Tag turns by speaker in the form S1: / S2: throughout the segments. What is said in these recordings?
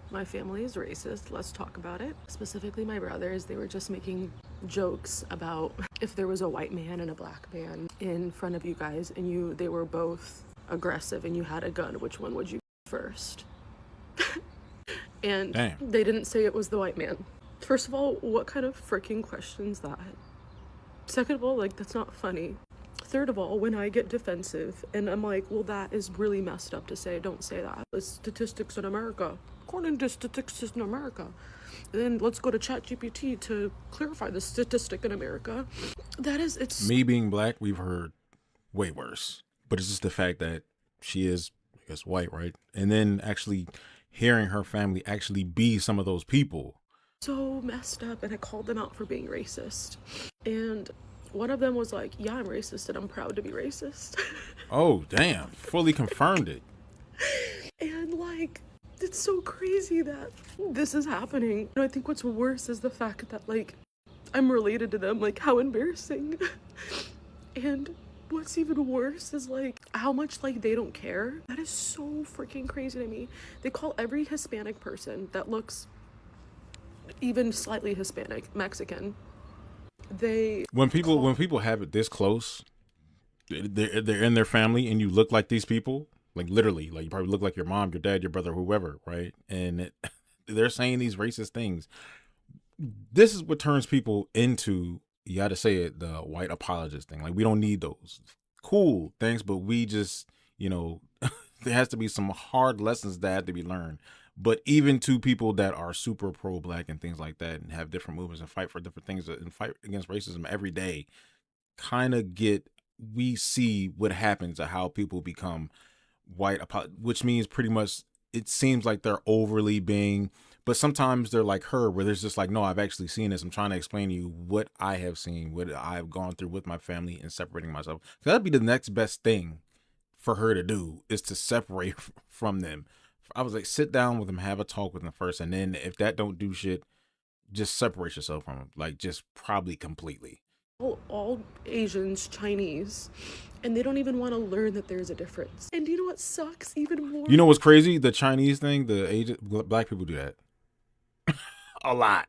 S1: My family is racist. Let's talk about it. Specifically, my brothers, they were just making jokes about if there was a white man and a black man in front of you guys and they were both aggressive and you had a gun, which one would you first? And
S2: Damn.
S1: they didn't say it was the white man. First of all, what kind of freaking question's that? Second of all, like, that's not funny. Third of all, when I get defensive and I'm like, well, that is really messed up to say, don't say that. The statistics in America. According to statistics in America. And then let's go to ChatGPT to clarify the statistic in America. It's
S2: Me being black, we've heard way worse. But it's just the fact that she is, I guess, white, right? And then actually hearing her family actually be some of those people.
S1: so messed up, and I called them out for being racist. And one of them was like, yeah, I'm racist and I'm proud to be racist.
S2: Oh, damn. Fully confirmed it.
S1: And like, it's so crazy that this is happening. I think what's worse is the fact that like I'm related to them. Like, how embarrassing. And what's even worse is like how much like they don't care. That is so freaking crazy to me. They call every Hispanic person that looks even slightly Hispanic Mexican. They
S2: When
S1: call
S2: people have it this close, they're in their family and you look like these people, like literally, like you probably look like your mom, your dad, your brother, whoever, right? And they're saying these racist things. This is what turns people into, you got to say it, the white apologist thing. Like, we don't need those. Cool, thanks, but we just, you know, there has to be some hard lessons that have to be learned. But even to people that are super pro-black and things like that and have different movements and fight for different things and fight against racism every day, kind of get, we see what happens to how people become which means pretty much it seems like they're overly being, but sometimes they're like her, where there's just like, no, I've actually seen this. I'm trying to explain to you what I have seen, what I've gone through with my family and separating myself. 'Cause that'd be the next best thing for her to do, is to separate from them. I was like, sit down with them, have a talk with them first, and then if that don't do shit, just separate yourself from them, like just probably completely.
S1: all Asians Chinese, and they don't even want to learn that there's a difference. And do you know what sucks even more?
S2: You know what's crazy? The Chinese thing, the Asian black people do that a lot,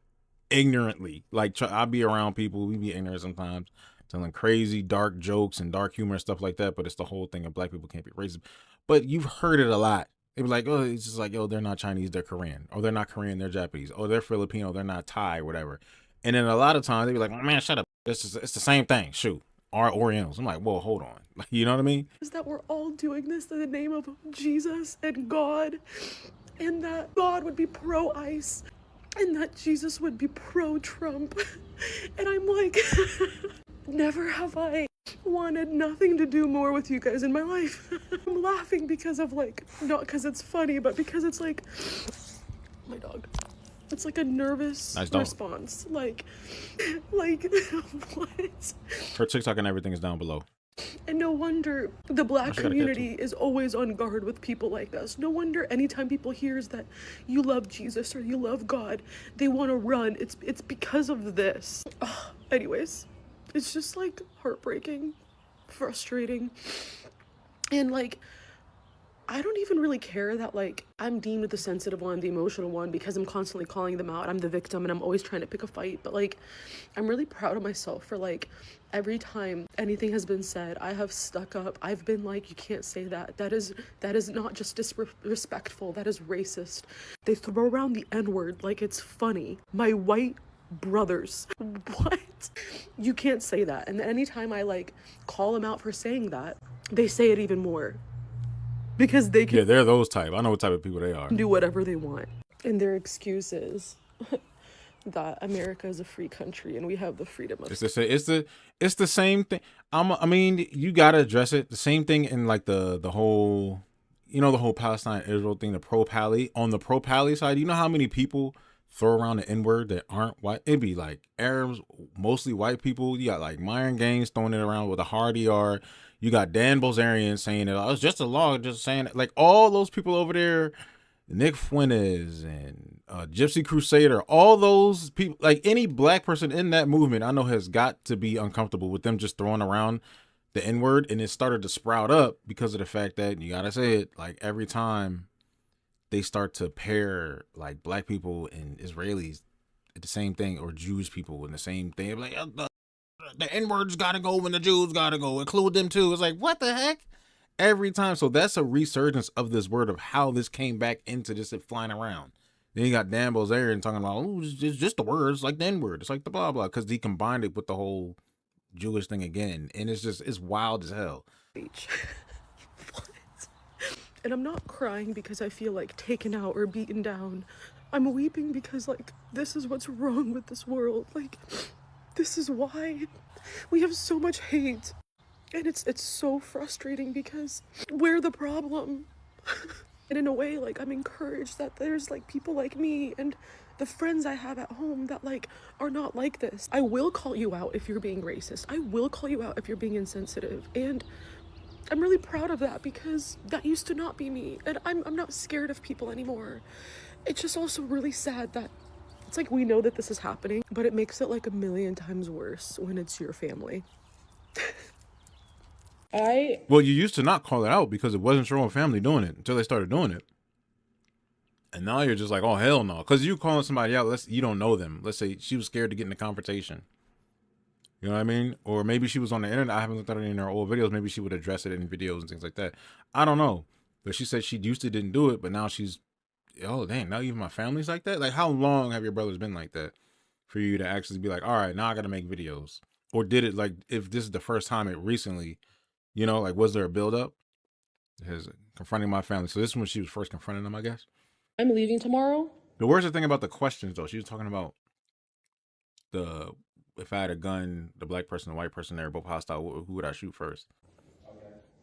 S2: ignorantly. Like, I'll be around people, we be ignorant sometimes, telling crazy dark jokes and dark humor and stuff like that. But it's the whole thing of black people can't be racist. But you've heard it a lot. It be like, oh, it's just like, oh, they're not Chinese, they're Korean. Oh, they're not Korean, they're Japanese. Oh, they're Filipino, they're not Thai, whatever. And then a lot of times they be like, oh, man, shut up. It's the same thing. Shoot, our Orientals. I'm like, whoa, hold on. You know what I mean?
S1: Is that we're all doing this in the name of Jesus and God, and that God would be pro ICE, and that Jesus would be pro Trump. And I'm like, never have I wanted nothing to do more with you guys in my life. I'm laughing because of like, not because it's funny, but because it's like, my dog. It's like a nervous
S2: Nice dog.
S1: response. Like, what?
S2: Her TikTok and everything is down below.
S1: And no wonder the black
S2: She got a kid too.
S1: community is always on guard with people like us. No wonder anytime people hears that you love Jesus or you love God, they want to run. It's because of this. Ugh. Anyways, it's just like heartbreaking, frustrating, and like I don't even really care that like I'm deemed the sensitive one, the emotional one, because I'm constantly calling them out. I'm the victim and I'm always trying to pick a fight. But like, I'm really proud of myself for like every time anything has been said, I have stuck up. I've been like, you can't say that. That is not just disrespectful. That is racist. They throw around the N-word like it's funny. My white brothers. What? You can't say that. And anytime I like call them out for saying that, they say it even more. Because they can
S2: Yeah, they're those type. I know what type of people they are.
S1: do whatever they want. And their excuse is that America is a free country and we have the freedom of
S2: It's the same thing. I mean, you gotta address it. The same thing in like the whole, you know, the whole Palestine Israel thing. The pro-pally on the pro-pally side. You know how many people throw around the N-word that aren't white? It'd be like Arabs, mostly white people. You got like Myron Gaines throwing it around with a hard ER. You got Dan Bilzerian saying it. Oh, it's just a law, just saying it. Like all those people over there, Nick Fuentes and Gypsy Crusader, all those people, like any black person in that movement, I know has got to be uncomfortable with them just throwing around the N-word. And it started to sprout up because of the fact that, you gotta say it, like every time they start to pair like black people and Israelis at the same thing, or Jewish people in the same thing. Like the N-words gotta go when the Jews gotta go, include them too. It's like, what the heck? Every time. So that's a resurgence of this word, of how this came back into just it flying around. Then you got Dan Bilzerian talking about, oh, it's just the words, like the N-word. It's like the blah blah, because he combined it with the whole Jewish thing again, and it's wild as hell.
S1: What? And I'm not crying because I feel like taken out or beaten down. I'm weeping because like this is what's wrong with this world. Like this is why we have so much hate. And it's so frustrating because we're the problem. And in a way, like, I'm encouraged that there's like people like me and the friends I have at home that like are not like this. I will call you out if you're being racist. I will call you out if you're being insensitive. And I'm really proud of that because that used to not be me. And I'm not scared of people anymore. It's just also really sad that it's like we know that this is happening, but it makes it like a million times worse when it's your family.
S2: Well, you used to not call it out because it wasn't your own family doing it until they started doing it. And now you're just like, oh, hell no. Because you calling somebody out, you don't know them. Let's say she was scared to get in a confrontation. You know what I mean? Or maybe she was on the internet. I haven't looked at any in her old videos. Maybe she would address it in videos and things like that. I don't know. But she said she used to didn't do it, but now she's, oh, dang, now even my family's like that? Like, how long have your brothers been like that for you to actually be like, all right, now I got to make videos? Or did it, like, if this is the first time it recently, you know, like, was there a buildup? His confronting my family. So this is when she was first confronting them, I guess.
S1: I'm leaving tomorrow.
S2: The worst thing about the questions, though, she was talking about if I had a gun, the black person, the white person, they're both hostile, who would I shoot first?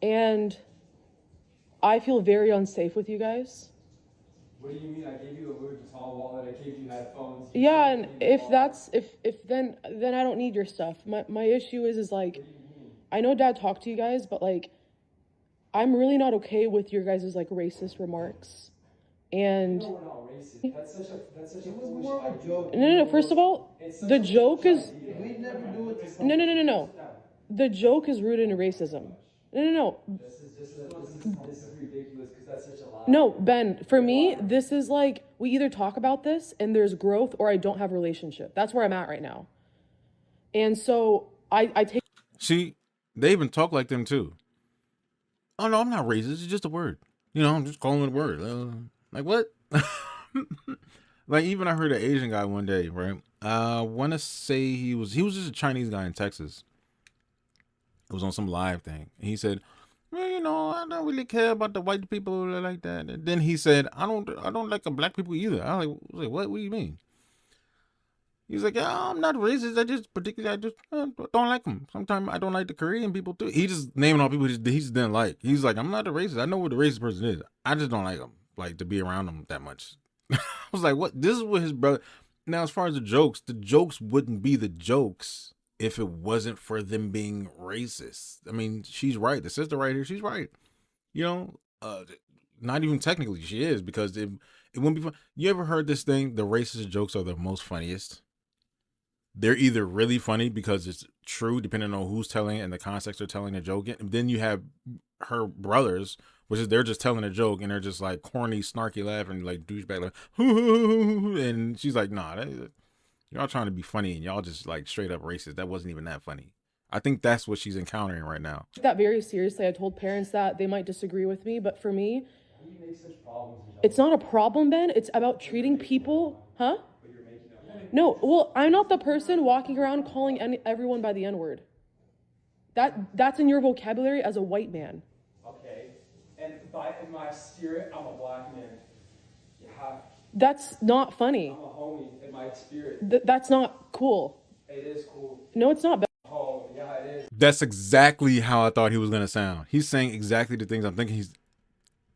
S1: And I feel very unsafe with you guys.
S3: What do you mean? I gave you a really tall wallet. I gave you headphones.
S1: Yeah, and if then I don't need your stuff. My issue is like, I know Dad talked to you guys, but like, I'm really not okay with your guys' like racist remarks. And
S3: No, we're not racist. That's such a foolish idea.
S1: no. First of all, the joke is
S3: We never do it to
S1: no. The joke is rooted in racism. No.
S3: This is ridiculous because that's such a lie.
S1: No, Ben, for me, this is like, we either talk about this and there's growth or I don't have a relationship. That's where I'm at right now. And so I take...
S2: See, they even talk like them too. Oh, no, I'm not racist. It's just a word. You know, I'm just calling it a word. Like, what? Like, even I heard an Asian guy one day, right? I want to say he was just a Chinese guy in Texas. It was on some live thing. And he said, well, you know, I don't really care about the white people like that. And then he said, I don't like the black people either. I was like, what do you mean? He's like, yeah, I'm not racist. I just don't like them. Sometimes I don't like the Korean people too. He just naming all people he just didn't like. He's like, I'm not a racist. I know what the racist person is. I just don't like them, like to be around them that much. I was like, what? This is what his brother. Now, as far as the jokes wouldn't be the jokes if it wasn't for them being racist. I mean, she's right. The sister right here, she's right. You know, not even technically she is, because it wouldn't be fun. You ever heard this thing? The racist jokes are the most funniest. They're either really funny because it's true, depending on who's telling it and the context they're telling the joke in. And then you have her brothers, which is they're just telling a joke and they're just like corny, snarky laughing, like douchebag, like, and she's like, nah, y'all trying to be funny and y'all just like straight up racist. That wasn't even that funny. I think that's what she's encountering right now.
S1: That very seriously. I told parents that they might disagree with me, but for me, it's not a problem, Ben. It's about treating people, huh? No, well, I'm not the person walking around calling everyone by the N-word. That's in your vocabulary as a white man.
S3: Okay, and in my spirit, I'm a black man. Yeah.
S1: That's not funny.
S3: I'm a homie in my spirit.
S1: That's not cool.
S3: It is cool.
S1: No, it's not.
S3: Oh, yeah, it is.
S2: That's exactly how I thought he was gonna sound. He's saying exactly the things I'm thinking.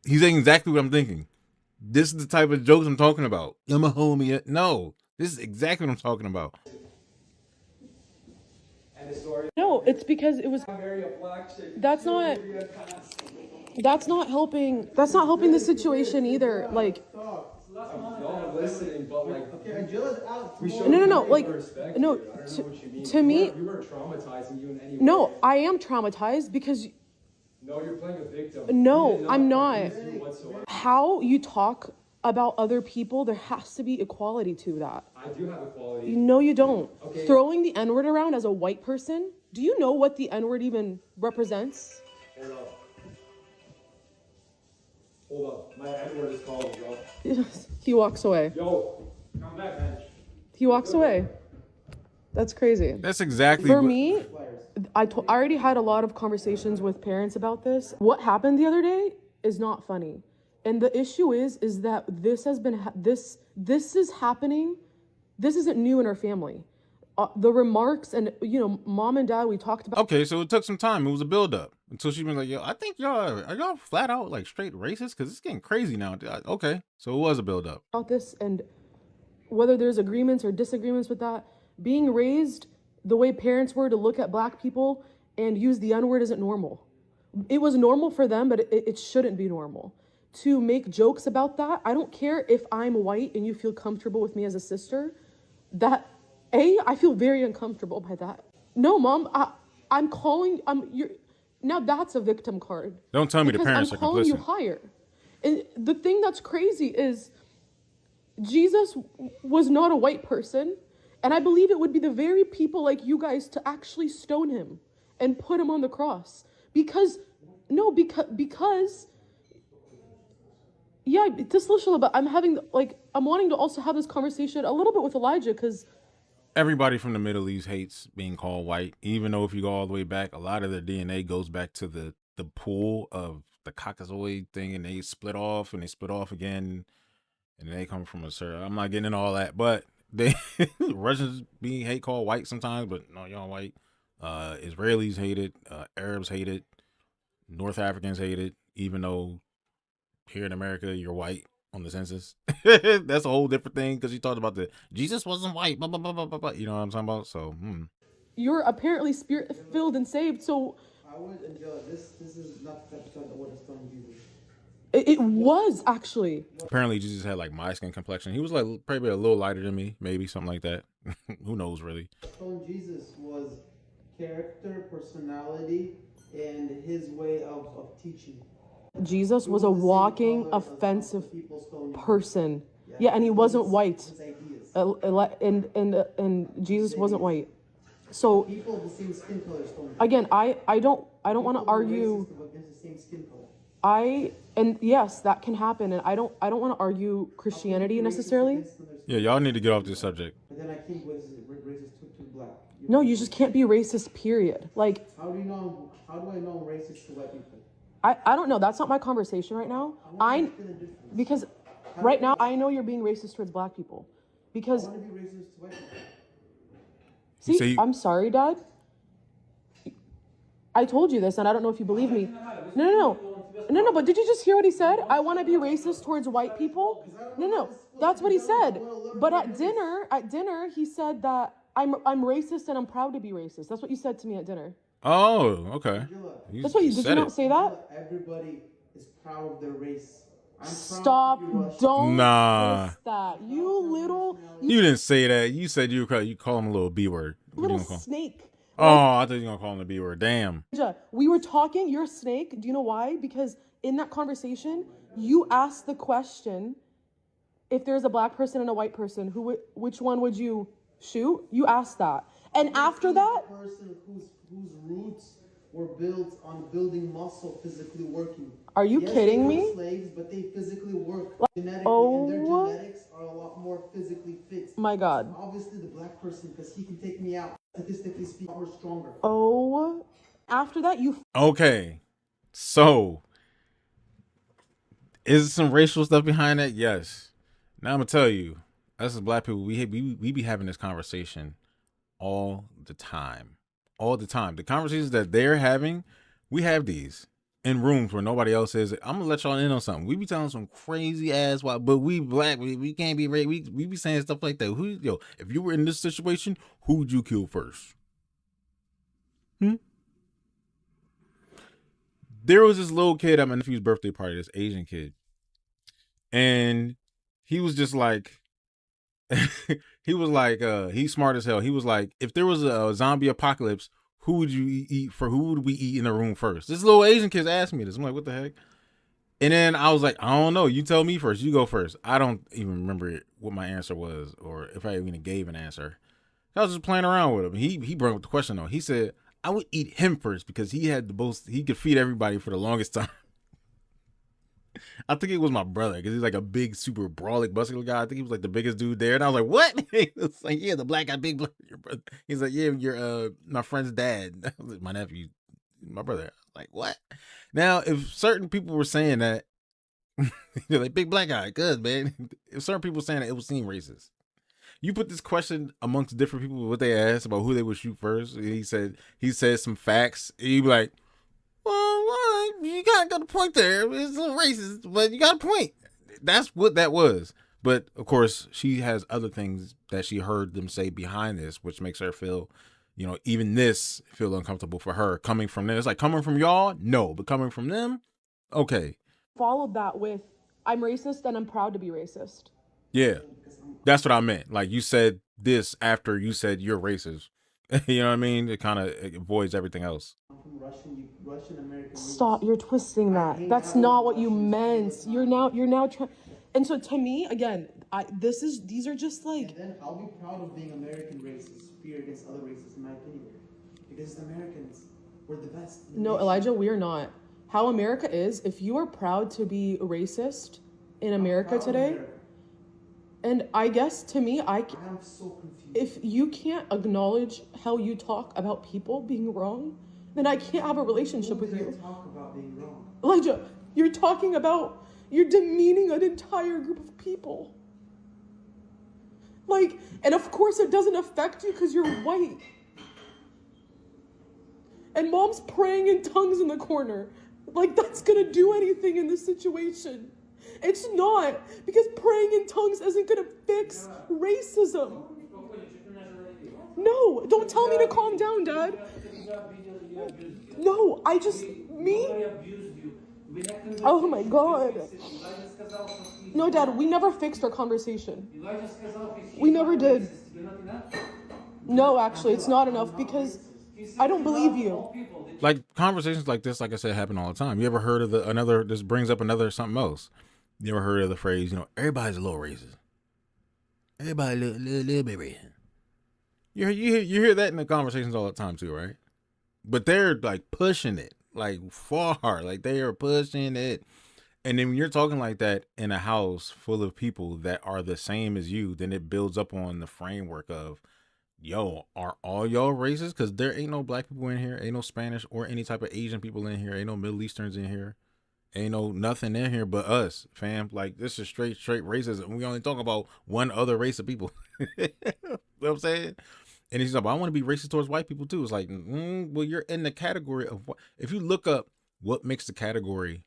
S2: He's saying exactly what I'm thinking. This is the type of jokes I'm talking about. I'm a homie. No. This is exactly what I'm talking about.
S3: And the story.
S1: No, it's because it was. That's not helping. That's not helping the situation either. Like.
S3: I'm listening, but like. Okay, Angela's out.
S1: No. Like, no. To me.
S3: We weren't traumatizing you in any way.
S1: No, I am traumatized because.
S3: No, you're playing a victim.
S1: No, I'm not. How you talk about other people, there has to be equality to that.
S3: I do have equality.
S1: No, you don't.
S3: Okay.
S1: Throwing the N-word around as a white person, do you know what the N-word even represents?
S3: Hold up. Hold up. My N-word is called, yo.
S1: He walks away.
S3: Yo, come back, man.
S1: He walks away. That's crazy.
S2: That's exactly
S1: For
S2: what,
S1: me, I already had a lot of conversations with parents about this. What happened the other day is not funny. And the issue is that this has been, this is happening. This isn't new in our family. The remarks and, you know, mom and dad, we talked about.
S2: okay, so it took some time. It was a build up until she was like, yo, I think are y'all flat out like straight racist? Cause it's getting crazy now. Okay. So it was a build up.
S1: About this, and whether there's agreements or disagreements with that, being raised the way parents were to look at black people and use the N-word isn't normal. It was normal for them, but it shouldn't be normal. To make jokes about that, I don't care if I'm white and you feel comfortable with me as a sister. I feel very uncomfortable by that. No, Mom, now that's a victim card.
S2: Don't tell me the
S1: Because
S2: parents
S1: I'm
S2: are
S1: calling you
S2: complicit.
S1: higher. And the thing that's crazy is Jesus was not a white person, and I believe it would be the very people like you guys to actually stone him and put him on the cross. Because yeah, this little, but I'm wanting to also have this conversation a little bit with Elijah, because
S2: Everybody from the Middle East hates being called white, even though if you go all the way back, a lot of their DNA goes back to the pool of the Caucasoid thing, and they split off and they split off again, and they come from a certain. I'm not getting into all that, but they Russians being hate called white sometimes, but no, y'all white. Israelis hate it, Arabs hate it, North Africans hate it, even though here in America you're white on the census. That's a whole different thing, because you talked about the Jesus wasn't white, blah, blah, blah, blah, blah, blah. You know what I'm talking about? So
S1: you're apparently spirit-filled and saved, so
S4: I would, Angela, this is not the type of what is telling Jesus.
S1: it was actually.
S2: apparently Jesus had like my skin complexion. He was like probably a little lighter than me, maybe something like that. Who knows, really?
S4: Telling Jesus was character, personality, and his way of teaching.
S1: Jesus was a walking offensive person. Yeah, and he wasn't white.
S4: His ideas.
S1: And Jesus wasn't white. So
S4: People of the same skin color stone him.
S1: again, I don't want to argue.
S4: Racist against the same skin color.
S1: And yes, that can happen, and I don't want to argue Christianity necessarily.
S2: Yeah, y'all need to get off this subject.
S4: But then I think racist to black.
S1: No, you just can't be racist, period. Like,
S4: How do I know I'm racist to white people?
S1: I don't know. That's not my conversation right now. Because right now I know you're being racist towards black people. Because
S4: I want to be racist to white people.
S1: see, I'm sorry, Dad. I told you this, and I don't know if you believe me. No. But did you just hear what he said? I want to be racist towards white people. No. That's what he said. But at dinner, he said that I'm racist and I'm proud to be racist. That's what you said to me at dinner.
S2: Oh, okay.
S1: That's what you did. You not say that?
S4: Everybody is proud of their race. I'm proud
S1: Stop!
S4: to be Russian.
S1: Don't
S2: Nah.
S1: twist that. You little
S2: You didn't say that. You said you call him a little B word. What
S1: little
S2: you gonna call him?
S1: snake.
S2: Oh, I thought you were gonna call him the B word. Damn.
S1: We were talking. You're a snake. Do you know why? Because in that conversation, you asked the question: if there's a black person and a white person, which one would you shoot? You asked that, and after that,
S4: a person whose roots were built on building muscle, physically working.
S1: Are you kidding
S4: they were
S1: me?
S4: Slaves, but they physically work genetically,
S1: Oh.
S4: and their genetics are a lot more physically fit.
S1: My God.
S4: Obviously, the black person, because he can take me out. Statistically speaking, we're stronger.
S1: Oh, after that, you
S2: Okay, so is some racial stuff behind that? Yes. Now I'm gonna tell you, us as black people, we be having this conversation all the time. All the time. The conversations that they're having, we have these in rooms where nobody else is. I'm gonna let y'all in on something. We be telling some crazy ass wild, but we black, we can't be we be saying stuff like that. If you were in this situation, who would you kill first? There was this little kid at my nephew's birthday party, this Asian kid, and he was just like he's smart as hell. He was like, if there was a zombie apocalypse, who would we eat in the room first? This little Asian kid asked me this. I'm like, what the heck? And then I was like, I don't know. You tell me first. You go first. I don't even remember what my answer was or if I even gave an answer. I was just playing around with him. He brought up the question though. He said, I would eat him first because he had the most, he could feed everybody for the longest time. I think it was my brother because he's like a big, super brolic, muscular guy. I think he was like the biggest dude there. And I was like, what? He was like, yeah, the black guy, big black. Your brother. He's like, yeah, you're my friend's dad. I was like, my nephew, my brother. I was like, what? Now, if certain people were saying that, they're like, big black guy, good, man. If certain people were saying that, it would seem racist. You put this question amongst different people, what they asked about who they would shoot first. He said some facts. You'd be like, well, you got a point there. It's a little racist, but you got a point. That's what that was. But of course, she has other things that she heard them say behind this, which makes her feel, even this feel uncomfortable for her coming from them. It's like coming from y'all, no, but coming from them, okay.
S1: Followed that with, I'm racist and I'm proud to be racist.
S2: Yeah, that's what I meant. Like you said this after you said you're racist. You know what I mean? It kind of avoids everything else.
S4: Russian American.
S1: Stop! You're twisting that. That's not what you meant. You're now trying. And so to me, again, these are just like.
S4: And then I'll be proud of being American racist, superior against other races, in my opinion, because Americans, we're the best.
S1: No, Elijah, we are not. How America is, if you are proud to be racist in America today, and I guess to me,
S4: I'm so confused.
S1: If you can't acknowledge how you talk about people being wrong, then I can't have a relationship with you.
S4: Talk about being wrong.
S1: Elijah, you're demeaning an entire group of people. Like, and of course it doesn't affect you because you're white. And mom's praying in tongues in the corner. Like, that's gonna do anything in this situation. It's not, because praying in tongues isn't gonna fix racism. No, don't tell me to calm down, Dad. No, oh my God. No, Dad, we never fixed our conversation. We never did. No, actually, it's not enough because I don't believe you.
S2: Like conversations like this, like I said, happen all the time. You ever heard of this brings up something else. You ever heard of the phrase, everybody's a little racist. Everybody a little bit racist. You hear that in the conversations all the time too, right? But they're like pushing it like far, like they are pushing it. And then when you're talking like that in a house full of people that are the same as you, then it builds up on the framework of, yo, are all y'all racist? Because there ain't no black people in here, ain't no Spanish or any type of Asian people in here, ain't no Middle Easterns in here, ain't no nothing in here but us, fam. Like, this is straight racism. We only talk about one other race of people. You know what I'm saying? And he's like, I want to be racist towards white people too. It's like, well, you're in the category of what? If you look up what makes the category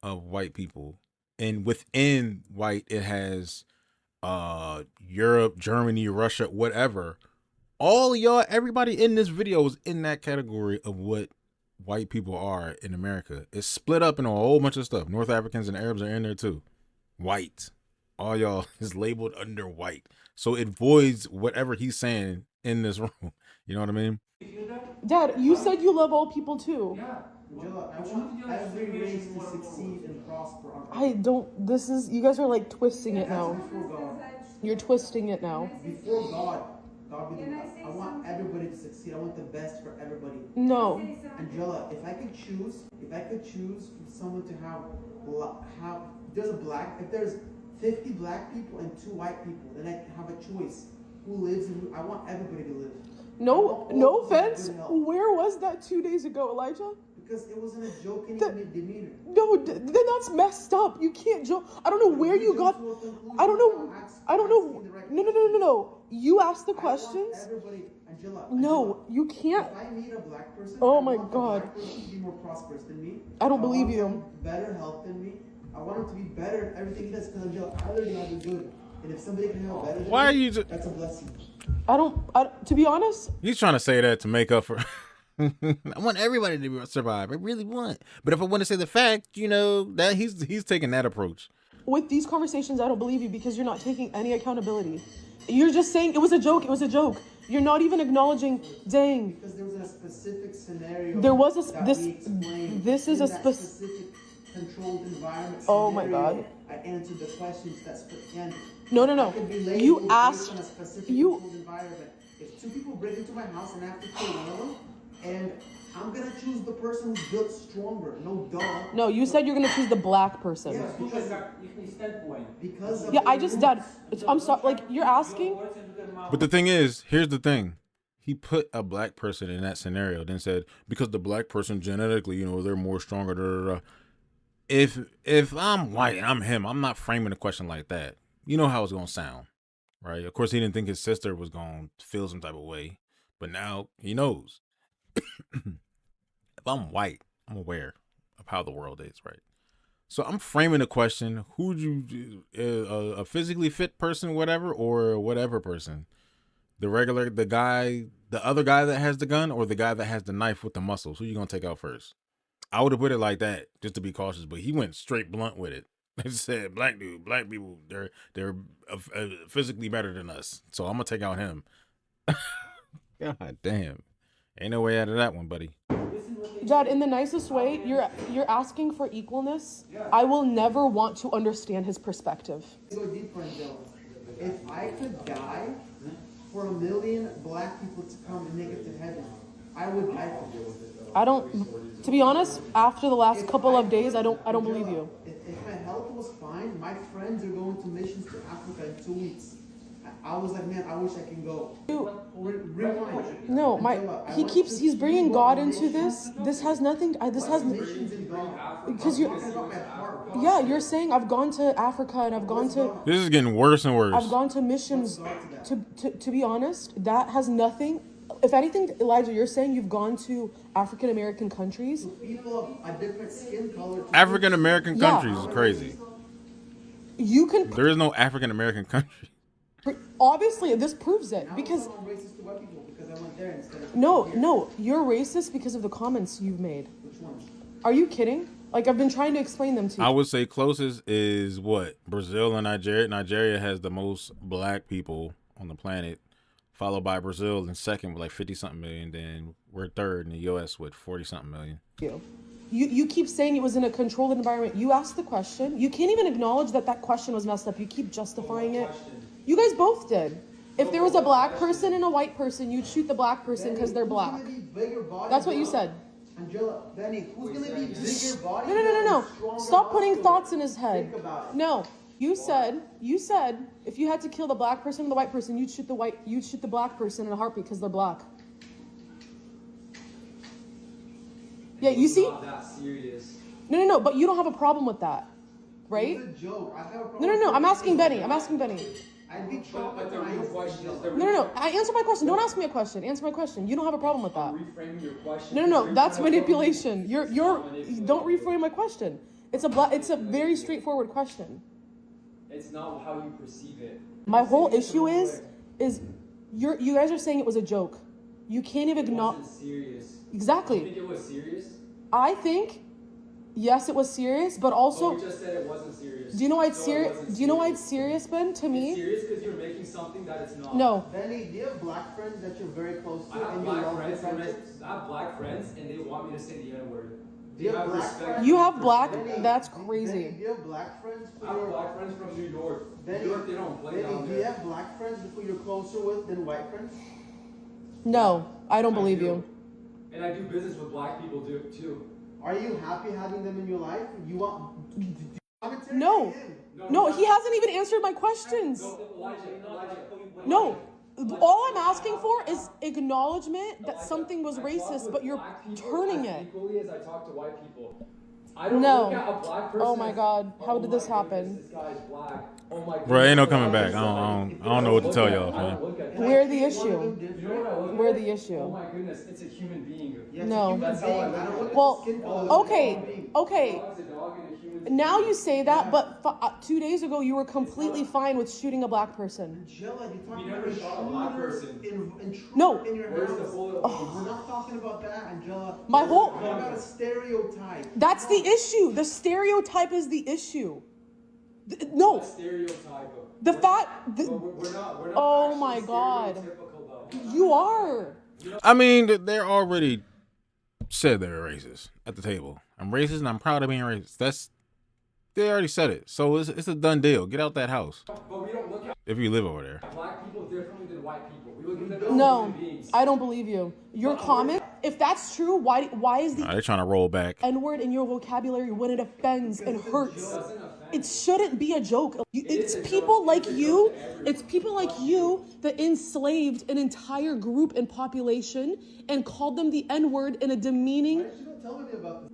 S2: of white people, and within white, it has Europe, Germany, Russia, whatever. All y'all, everybody in this video is in that category of what white people are in America. It's split up into a whole bunch of stuff. North Africans and Arabs are in there too. White. All y'all is labeled under white. So it voids whatever he's saying in this room. You know what I mean?
S1: Dad, you said you love all people too.
S3: Yeah.
S4: Angela, I want every race to succeed and prosper.
S1: You guys are like twisting it now.
S4: Before God.
S1: You're twisting it now.
S4: Before God be the best. I want everybody to succeed. I want the best for everybody.
S1: No.
S4: Angela, if I could choose for someone to if there's 50 black people and 2 white people, then I have a choice. Who lives and who, I want everybody to live.
S1: No offense. Where was that 2 days ago, Elijah?
S4: Because it wasn't a joking demeanor.
S1: No, then that's messed up. You can't joke. I don't know where you got. I don't know. No. You asked the questions.
S4: Everybody, Angela.
S1: No, you can't.
S4: If I meet a black person,
S1: oh
S4: I
S1: my
S4: want
S1: God.
S4: The black person to be more prosperous than me.
S1: I don't believe
S4: want
S1: you.
S4: him better health than me. I want him to be better in everything he does. Because Angela, I already have it good. And if somebody can have it better than
S2: Why
S4: me,
S2: are you
S4: that's a blessing.
S1: To be honest.
S2: He's trying to say that to make up for. I want everybody to survive. I really want. But if I want to say the fact, that he's taking that approach.
S1: With these conversations, I don't believe you because you're not taking any accountability. You're just saying it was a joke. It was a joke. You're not even acknowledging. Dang.
S4: Because there was a specific scenario.
S1: There was
S4: this is a specific controlled environment
S1: Oh my
S4: scenario,
S1: God.
S4: I answered the questions that's and
S1: No.
S4: I could relate
S1: You
S4: it based
S1: asked.
S4: on a specific
S1: You.
S4: controlled environment. If two people break into my house and I have to kill one of them, and I'm gonna choose the person who's built stronger. No duh.
S1: No, you said you're gonna choose the black person.
S4: Yes, because of
S1: Yeah, I just did. I'm sorry. Like you're asking.
S2: But the thing is, here's the thing. He put a black person in that scenario, then said, because the black person genetically, you know, they're more stronger. Da, da, da. If I'm white and I'm him, I'm not framing the question like that. You know how it's gonna sound, right? Of course, he didn't think his sister was gonna feel some type of way, but now he knows. If I'm white, I'm aware of how the world is, right? So I'm framing the question: who would you, a physically fit person, whatever, or a whatever person? The other guy that has the gun, or the guy that has the knife with the muscles? Who you gonna take out first? I would have put it like that just to be cautious, but he went straight blunt with it. He said, black people, they're physically better than us, so I'm gonna take out him. God damn, ain't no way out of that one, buddy.
S1: Dad, in the nicest way, you're asking for equalness. I will never want to understand his perspective.
S4: go deeper, Angela. If I could die for 1 million black people to come and make it to heaven, I would die for this.
S1: I don't. To be honest, after the last couple of days, I don't believe you.
S4: If my health was fine, my friends are going to missions to Africa in 2 weeks. I was like, man, I wish I can go. Rewind.
S1: No,
S4: Angela,
S1: he's bringing God into this. This has nothing.
S4: Missions in God.
S1: Because you're.
S4: Talking about my heart.
S1: Yeah, you're saying I've gone to Africa and I've gone to.
S2: This is getting worse and worse.
S1: I've gone to missions. To be honest, that has nothing. If anything, Elijah, you're saying you've gone to African American countries.
S4: People of a different skin color.
S2: African American
S1: Yeah.
S2: countries is crazy.
S1: You can.
S2: There is no African American country.
S1: Obviously, this proves it because.
S4: I'm racist to white people because I went there instead of.
S1: No, you're racist because of the comments you've made.
S4: Which ones?
S1: Are you kidding? Like, I've been trying to explain them to you.
S2: I would say closest is what? Brazil and Nigeria. Nigeria has the most black people on the planet, followed by Brazil and second with like 50-something million. Then we're third in the U.S. with 40-something million.
S1: You keep saying it was in a controlled environment. You asked the question. You can't even acknowledge that question was messed up. You keep justifying it. You guys both did. If there was a black person and a white person, you'd shoot the black person because they're black. That's what you said.
S4: Angela, Benny, who's gonna be bigger body?
S1: No. Stop putting thoughts in his head.
S4: Think about it.
S1: No. You said if you had to kill the black person and the white person, you'd shoot the black person in a heartbeat because they're black. Yeah, you see?
S3: Not that serious.
S1: No, but you don't have a problem with that. Right?
S4: It's a joke. I have a problem.
S1: No, I'm asking Benny.
S4: I'd be
S3: But the real question is
S1: No. Answer my question. Don't ask me a question. Answer my question. You don't have a problem with that.
S3: reframing your question.
S1: No. That's manipulation. You're. Don't reframe my question. It's a very straightforward question.
S3: It's not how you perceive it.
S1: My whole issue is you guys are saying it was a joke. You can't even
S3: It
S1: acknowledge.
S3: wasn't serious.
S1: Exactly.
S3: You think it was serious?
S1: I think, yes, it was serious, but also.
S3: Oh, we just said it wasn't serious.
S1: Do you know why it's
S3: So it
S1: serious?
S3: wasn't
S1: Do you know why it's serious, Ben? To
S3: It's
S1: me,
S3: serious because you're making something that it's not.
S1: no.
S4: Benny, do you have black friends that you're very close to
S3: I have
S4: and you
S3: black
S4: love
S3: friends.
S4: their
S3: When
S4: friendships?
S3: I have black friends and they want me to say the N word.
S4: Do you have black
S3: respect?
S4: friends?
S1: You have black.
S4: Benny,
S1: That's
S4: Benny,
S1: crazy.
S4: do you have black friends who
S3: I have
S4: you're-
S3: black friends from New York.
S4: Benny,
S3: New York, they don't play
S4: Benny,
S3: down
S4: do you
S3: there.
S4: have black friends who you're closer with than white friends?
S1: No, I don't
S3: I
S1: believe
S3: do.
S1: you.
S3: And I do business with black people too.
S4: Are you happy having them in your life? You want commentary?
S1: No.
S4: from him.
S1: No, he hasn't even answered my questions.
S3: Elijah.
S1: No. All I'm asking for is acknowledgement that something was racist, but you're turning it.
S3: Equally as I talk to white people. I don't
S1: No.
S3: look at a black person.
S1: Oh my
S3: as,
S1: God, how
S3: "Oh
S1: did
S3: my
S1: this happen?"
S3: goodness, This guy's black. Oh my
S2: Bro, ain't no
S3: goodness,
S2: coming back. I don't know what to tell y'all,
S3: I
S2: man.
S3: don't look at that.
S1: We're the
S4: One of
S1: issue.
S4: them different?
S3: You know what I look
S1: We're
S3: at?
S1: the issue.
S3: Oh my goodness, it's a human being.
S4: Yes,
S1: No.
S4: human
S3: That's how
S4: being.
S3: I
S4: I
S3: look
S4: don't
S3: at
S4: look
S3: it.
S4: at
S1: Well,
S4: the skin color.
S1: okay.
S3: Dog's a dog and a human's
S1: Now you say that, but 2 days ago you were completely fine with shooting a black person.
S4: Angela, you're
S3: We
S4: talking
S3: never
S4: about
S3: shot a black
S4: intruder
S3: person.
S4: intruder
S1: No.
S4: in your
S3: Where's the
S4: house.
S3: bullet?
S4: We're not talking about that, Angela.
S1: My whole-
S4: We're talking about a stereotype.
S1: That's the issue. The stereotype is the issue. No,
S3: Stereotype.
S1: the fact.
S3: We're not
S1: Oh
S3: actually
S1: my God.
S3: stereotypical, though.
S1: You are.
S2: I mean, they're already said they're racist at the table. I'm racist and I'm proud of being racist. They already said it. So it's a done deal. Get out that house.
S3: But we don't look at
S2: If you live over there.
S3: black people differently than white people. We look at them as
S1: No,
S3: human beings.
S1: I don't believe you. Your comment, if that's true, why is the
S2: They're trying to roll back.
S1: N-word in your vocabulary when it offends and hurts? It shouldn't be a joke. It's people like you. It's people like you that enslaved an entire group and population and called them the N-word in a demeaning.
S4: Tell me about this.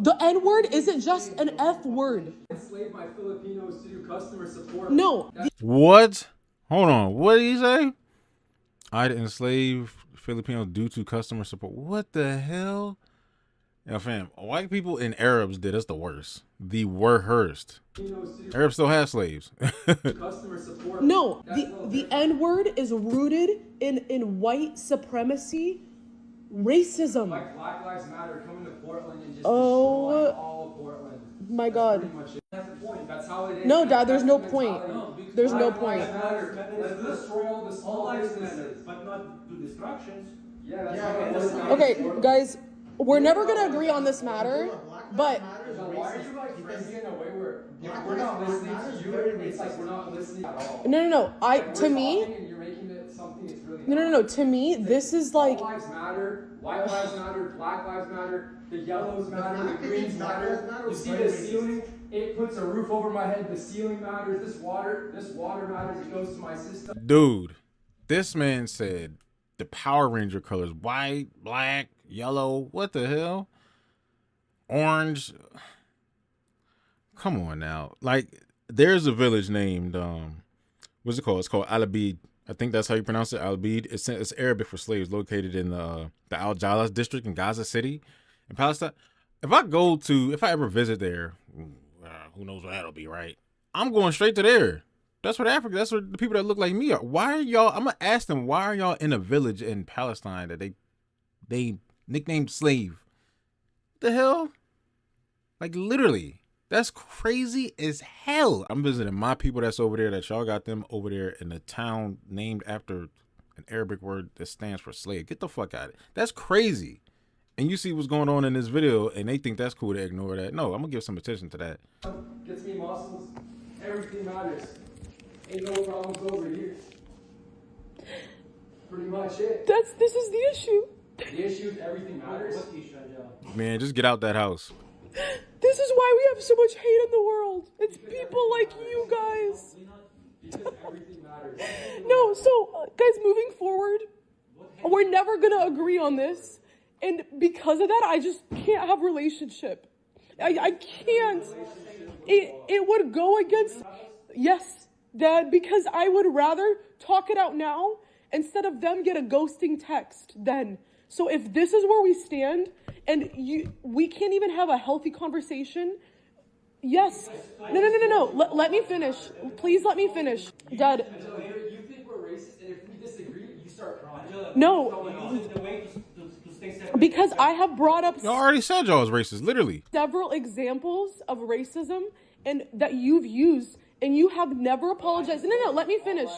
S1: The N-word isn't just an F word.
S3: Enslave my Filipinos to do customer support.
S1: No.
S2: What? Hold on. What did he say? I'd enslave Filipinos due to customer support. What the hell? Yeah, fam. White people and Arabs did us the worst. The worst. Arabs still have slaves.
S3: Customer support.
S1: No. The N-word is rooted in white supremacy, racism.
S3: Like Black Lives Matter coming to Portland and just
S1: Oh,
S3: destroying all of Portland.
S1: my God.
S3: Pretty much it. That's the point. That's how it is.
S1: No, Dad, there's no
S3: That's
S1: point.
S3: mentality.
S1: There's no
S3: Black
S1: point.
S3: Lives Matter. Let's destroy all the small businesses.
S5: But not do distractions.
S3: Yeah, that's
S4: Yeah,
S3: how it
S4: but
S3: is.
S4: listen,
S1: Okay, guys, we're never gonna agree on this matter, but
S3: So why are you like framing it in a way where
S4: Black
S3: we're not
S4: Lives
S3: listening
S4: Matter
S3: to
S4: is
S3: you?
S4: very
S3: It's like
S4: racist.
S3: we're not listening at all.
S1: no.
S3: We're talking
S1: To me,
S3: and you're making it something that's really
S1: no. To me, this is like,
S3: All lives matter, white lives matter, black lives matter, the yellows matter, the greens matter. You see the ceiling? It puts a roof over my head. The ceiling matters. This water matters. It goes to my system.
S2: Dude, this man said the Power Ranger colors: white, black, yellow. What the hell? Orange. Come on now. Like, there's a village named what's it called? It's called Al-Abid. I think that's how you pronounce it. Al-Abid. It's Arabic for slaves, located in the Al Jalas district in Gaza City, in Palestine. If I ever visit there, who knows what that'll be, right? I'm going straight to there. That's what Africa. That's what the people that look like me are. Why are y'all? I'm gonna ask them. Why are y'all in a village in Palestine that they nicknamed slave? What the hell? Like, literally, that's crazy as hell. I'm visiting my people that's over there. That y'all got them over there in a town named after an Arabic word that stands for slave. Get the fuck out of it. That's crazy. And you see what's going on in this video, and they think that's cool to ignore that. No, I'm gonna give some attention to that.
S3: Gets me muscles. Everything matters. Ain't no problems over here. Pretty much it.
S1: this is the issue.
S3: The issue is everything matters.
S2: Man, just get out that house.
S1: This is why we have so much hate in the world. It's people like you guys.
S3: Because everything matters.
S1: No, so guys, moving forward, we're never gonna agree on this, and because of that, I just can't have a relationship. I can't. It would go against, yes, Dad, because I would rather talk it out now instead of them get a ghosting text then. So if this is where we stand, and we can't even have a healthy conversation. Yes. No. Let me finish. Please let me finish. Dad.
S3: You think we're racist, and if we disagree, you start crying.
S1: No. Because I have brought up
S2: Y'all already said y'all was racist, literally.
S1: several examples of racism and that you've used, and you have never apologized. No, let me finish.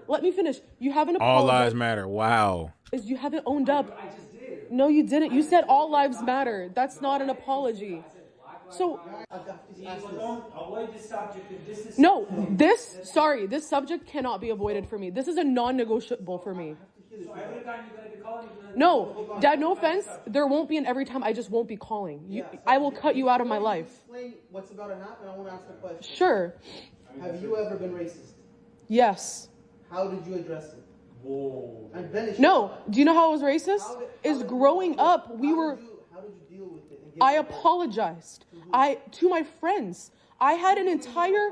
S1: Let me finish. You haven't apologized.
S2: All lives matter. Wow.
S1: You haven't owned up.
S3: I just did.
S1: No, you didn't. You said all lives matter. That's not an apology. So,
S5: Avoid this subject. If this is
S1: no, this subject cannot be avoided for me. This is a non-negotiable for me.
S5: so every time you're gonna be calling,
S1: No, Dad, no offense. There won't be an every time. I just won't be calling. I will cut you out of my life.
S4: Explain what's about to happen. I want to ask a question.
S1: Sure.
S4: Have you ever been racist?
S1: Yes.
S4: How did you address it?
S3: Whoa.
S4: And finish.
S1: No. Do you know how I was racist? Is growing up, we were...
S4: How did you deal with it? And get
S1: I
S4: it?
S1: apologized. To my friends. I had an entire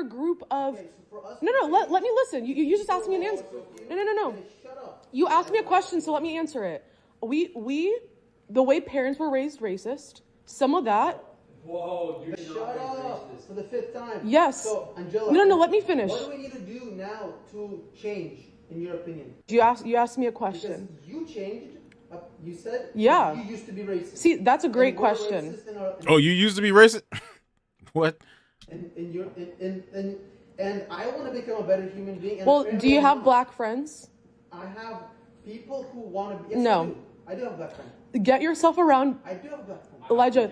S1: group of...
S4: Okay, so for us,
S1: No, let me listen. You just asked me an answer. No.
S4: shut up.
S1: You asked me a question, so let me answer it. The way parents were raised racist, some of that,
S3: Whoa, you're
S4: Shut
S3: not
S4: up
S3: racist.
S4: for the 5th time.
S1: yes.
S4: So, Angela.
S1: No, let me finish.
S4: What do we need to do now to change, in your opinion?
S1: You asked me a
S4: Because
S1: question.
S4: you changed. You said.
S1: Yeah.
S4: You used to be racist.
S1: See, that's a great
S4: And we're
S1: question.
S4: racist in our-
S2: Oh, you used to be racist? What?
S4: And I want to become a better human being. And
S1: Well,
S4: apparently
S1: do you
S4: I'm
S1: have
S4: not.
S1: black friends?
S4: I have people who want to be. Yes,
S1: No.
S4: I do have black friends.
S1: Get yourself around.
S4: I do have black friends.
S1: Elijah,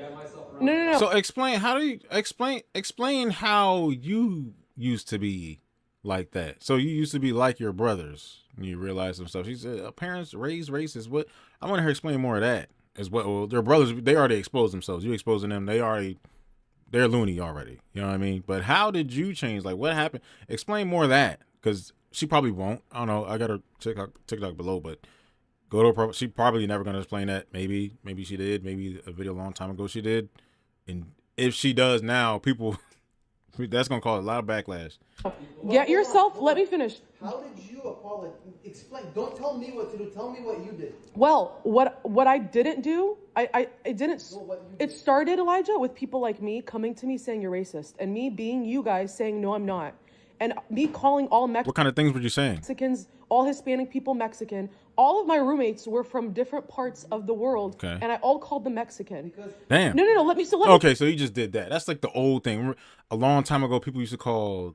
S1: no.
S2: So explain, how do you explain how you used to be like that? So you used to be like your brothers and you realized some stuff. She said parents raised racist. What, I want her to explain more of that as well. Well, their brothers, they already exposed themselves. You exposing them, they're loony already. You know what I mean? But how did you change? Like, what happened? Explain more of that, because she probably won't. I don't know. I got her TikTok below, but go to her. She probably never gonna explain that. Maybe she did. Maybe a video a long time ago she did. And if she does now, people, that's gonna cause a lot of backlash.
S1: Get yourself. Let me finish.
S4: How did you apologize? Explain. Don't tell me what to do. Tell me what you did.
S1: Well, what I didn't do, I didn't.
S4: Well, what you
S1: It started, Elijah, with people like me coming to me saying you're racist, and me being you guys saying no, I'm not, and me calling all
S2: What kind of things were you saying?
S1: Mexicans, all Hispanic people Mexican. All of my roommates were from different parts of the world,
S2: Okay.
S1: and I all called them Mexican.
S2: Damn.
S1: No. Let me.
S2: Okay, so you just did that. That's like the old thing. A long time ago, people used to call,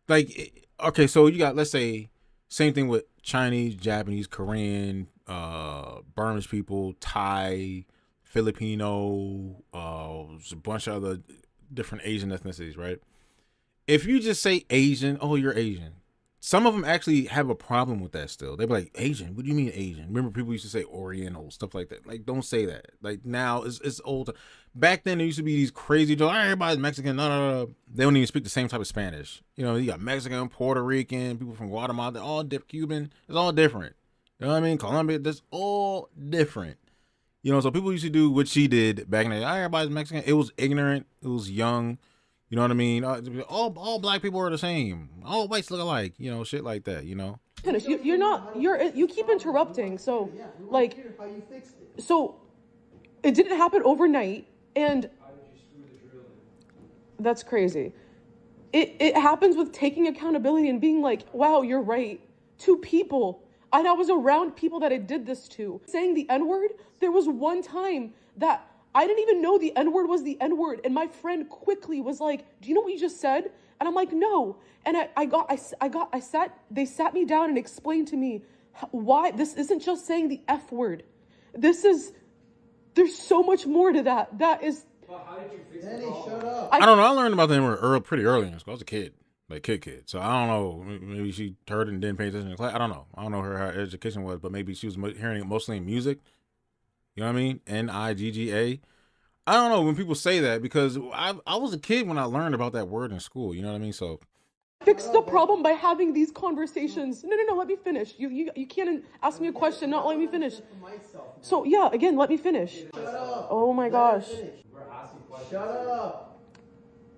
S2: like, okay, so you got, let's say, same thing with Chinese, Japanese, Korean, Burmese people, Thai, Filipino, there's a bunch of other different Asian ethnicities, right? If you just say Asian, oh, you're Asian. Some of them actually have a problem with that still. They be like, Asian? What do you mean Asian? Remember, people used to say Oriental, stuff like that. Like, don't say that. Like, now, it's old. Back then, there used to be these crazy jokes. Everybody's Mexican. No. They don't even speak the same type of Spanish. You know, you got Mexican, Puerto Rican, people from Guatemala. They're all different. Cuban. It's all different. You know what I mean? Colombia, that's all different. You know, so people used to do what she did back in the day. Everybody's Mexican. It was ignorant. It was young. You know what I mean? All black people are the same. All whites look alike. You know, shit like that. You know.
S1: You keep interrupting. So,
S4: Yeah, we wanna
S1: like,
S4: hear how you fixed it.
S1: so it didn't happen overnight, and that's crazy. It happens with taking accountability and being like, wow, you're right, to people. And I was around people that I did this to. Saying the N-word, there was one time that I didn't even know the N-word was the N-word. And my friend quickly was like, do you know what you just said? And I'm like, no. And they sat me down and explained to me why this isn't just saying the F word. There's so much more to that. That is.
S3: But how did you fix
S4: Danny,
S3: the problem?
S4: shut up.
S2: I don't know. I learned about them pretty early in school. I was a kid, like kid. So I don't know. Maybe she heard it and didn't pay attention to class. I don't know. I don't know her education was, but maybe she was hearing it mostly in music. You know what I mean? Nigga. I don't know when people say that, because I was a kid when I learned about that word in school. You know what I mean? So
S1: Fix the problem by having these conversations. No, let me finish. You can't ask me a question, not let me finish. So yeah, again, let me finish.
S4: Shut up.
S1: Oh my gosh.
S3: We're asking questions.
S4: Shut up.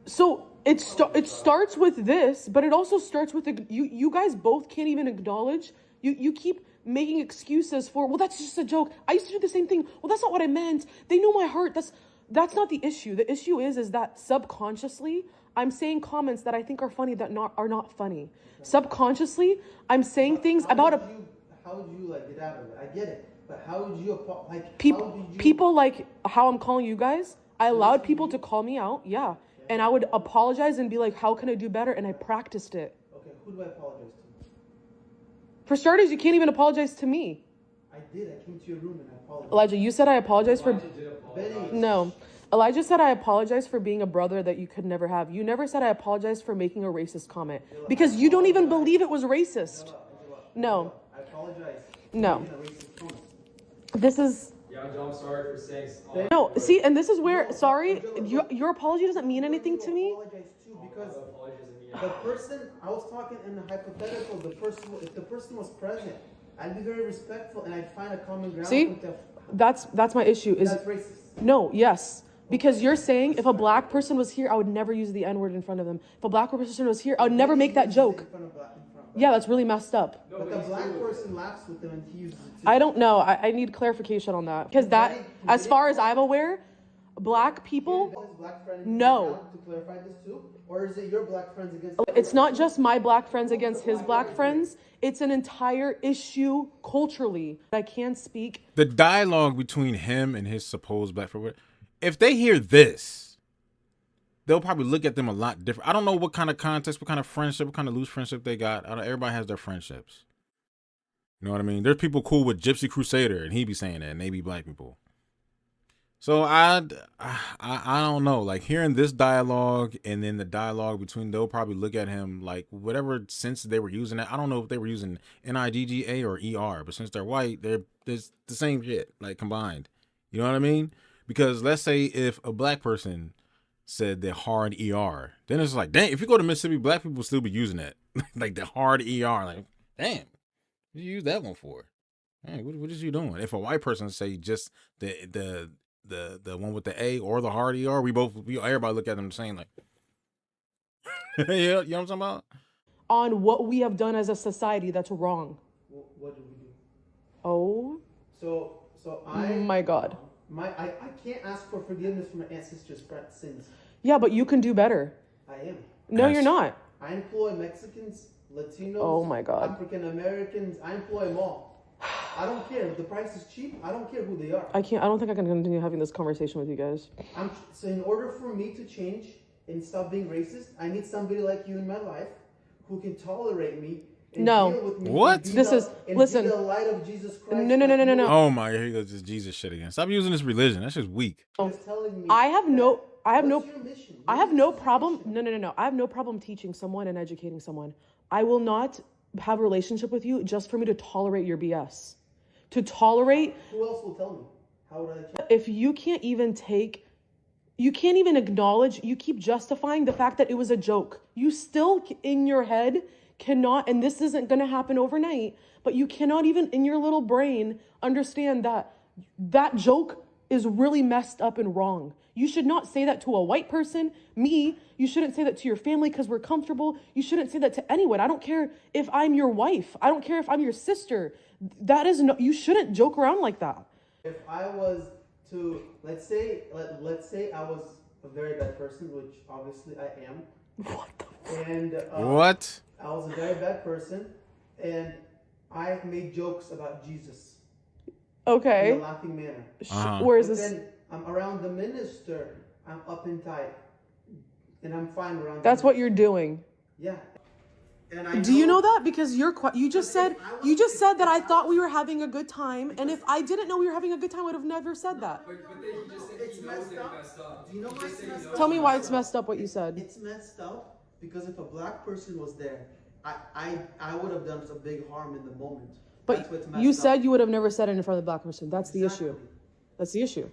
S1: So it starts with this, but it also starts with you guys both can't even acknowledge. You keep making excuses for, well, that's just a joke. I used to do the same thing. Well, that's not what I meant. They know my heart. That's not the issue. The issue is that subconsciously I'm saying comments that I think are funny that are not funny. Subconsciously, I'm saying things about
S4: How would you like get out of it? I get it, but how would you
S1: people like how I'm calling you guys. I allowed people to call me out, yeah, and I would apologize and be like, how can I do better? And I practiced it.
S4: Okay, who do I apologize to?
S1: For starters, you can't even apologize to me.
S4: I did. I came to your room and I apologized.
S1: Elijah, you said I apologize for.
S4: Benny.
S1: No. Elijah said I apologize for being a brother that you could never have. You never said I apologize for making a racist comment, because you don't even believe it was racist. No.
S4: I apologize.
S1: No.
S4: Making a racist comment.
S1: This is.
S3: Yeah, Joe, I'm sorry for saying.
S1: No, see, and this is where, sorry, your apology doesn't mean anything to me.
S4: I apologize too, because the person, I was talking in the hypothetical, if the person was present, I'd be very respectful and I'd find a common ground
S1: See?
S4: with them.
S1: That's my issue. Is
S4: That's racist.
S1: no, yes. Because you're saying if a black person was here, I would never use the N-word in front of them. If a black person was here, I would never make that joke.
S4: In front of black.
S1: Yeah, that's really messed up.
S4: But the black person laughs with them and he uses it too.
S1: I don't know. I need clarification on that. Because that, as far as I'm aware, black people,
S4: His black friend
S1: no.
S4: To clarify this too? Or is it your black friends against
S1: It's not just my black friends against his black friends. It's an entire issue culturally. I can't speak.
S2: the dialogue between him and his supposed black friend, if they hear this, they'll probably look at them a lot different. I don't know what kind of context, what kind of friendship, what kind of loose friendship they got. Everybody has their friendships. You know what I mean? There's people cool with Gypsy Crusader, and he be saying that, and they be black people. So I don't know. Like hearing this dialogue and then the dialogue between, they'll probably look at him like whatever sense they were using it. I don't know if they were using NIGGA or ER, but since they're white, there's the same shit like combined. You know what I mean? Because let's say if a black person said the hard ER, then it's like, dang, if you go to Mississippi, black people still be using that. Like the hard ER. Like, damn, what did you use that one for? Hey, what is you doing? If a white person say just the one with the A or the hard ER, everybody look at them the same like, yeah, you know what I'm talking about?
S1: On what we have done as a society that's wrong.
S4: What do we do?
S1: Oh
S4: So I
S1: my God.
S4: I can't ask for forgiveness for my ancestors' sins.
S1: Yeah, but you can do better.
S4: I am.
S1: No,
S2: Yes.
S1: you're not.
S4: I employ Mexicans, Latinos,
S1: Oh my God.
S4: African Americans. I employ them all. I don't care if the price is cheap. I don't care who they are.
S1: I don't think I can continue having this conversation with you guys.
S4: So in order for me to change and stop being racist, I need somebody like you in my life who can tolerate me and
S1: No.
S4: deal with me.
S2: What?
S4: And be
S1: This
S4: the-
S1: is-
S4: and
S1: listen.
S4: Be the light of Jesus Christ.
S1: No.
S2: Oh my, here he goes, this Jesus shit again. Stop using this religion. That's just weak.
S4: Just telling me
S1: I have no
S4: what's your mission?
S1: I have no problem. No. I have no problem teaching someone and educating someone. I will not have a relationship with you just for me to tolerate your BS. To tolerate,
S4: Who else will tell me? How would I change?
S1: if you can't even acknowledge, you keep justifying the fact that it was a joke. You still in your head cannot, and this isn't going to happen overnight, but you cannot even in your little brain understand that that joke is really messed up and wrong. You should not say that to a white person, me. You shouldn't say that to your family because we're comfortable. You shouldn't say that to anyone. I don't care if I'm your wife. I don't care if I'm your sister. That is no, you shouldn't joke around like that.
S4: If I was to, let's say I was a very bad person, which obviously I am.
S1: What the
S4: And
S2: What?
S4: I was a very bad person, and I made jokes about Jesus in
S1: Okay.
S4: a laughing manner.
S1: Where is
S4: But
S1: this?
S4: then I'm around the minister, I'm up and tight, and I'm fine around.
S1: That's
S4: the
S1: what you're doing.
S4: Yeah. And I
S1: Do you know that? Because you just said that I thought we were having a good time, and if I didn't know we were having a good time, I would have never said that.
S3: But then he just said
S4: It's
S3: he knows
S4: messed
S3: that he
S4: up.
S3: messed up.
S4: Do you know why it's messed up?
S1: Tell me why it's messed up what you said.
S4: It's messed up because if a black person was there, I would have done some big harm in the moment. That's
S1: But
S4: what's messed
S1: you
S4: up.
S1: said you would have never said it in front of the black person. That's the issue.
S4: Exactly.
S1: That's the issue.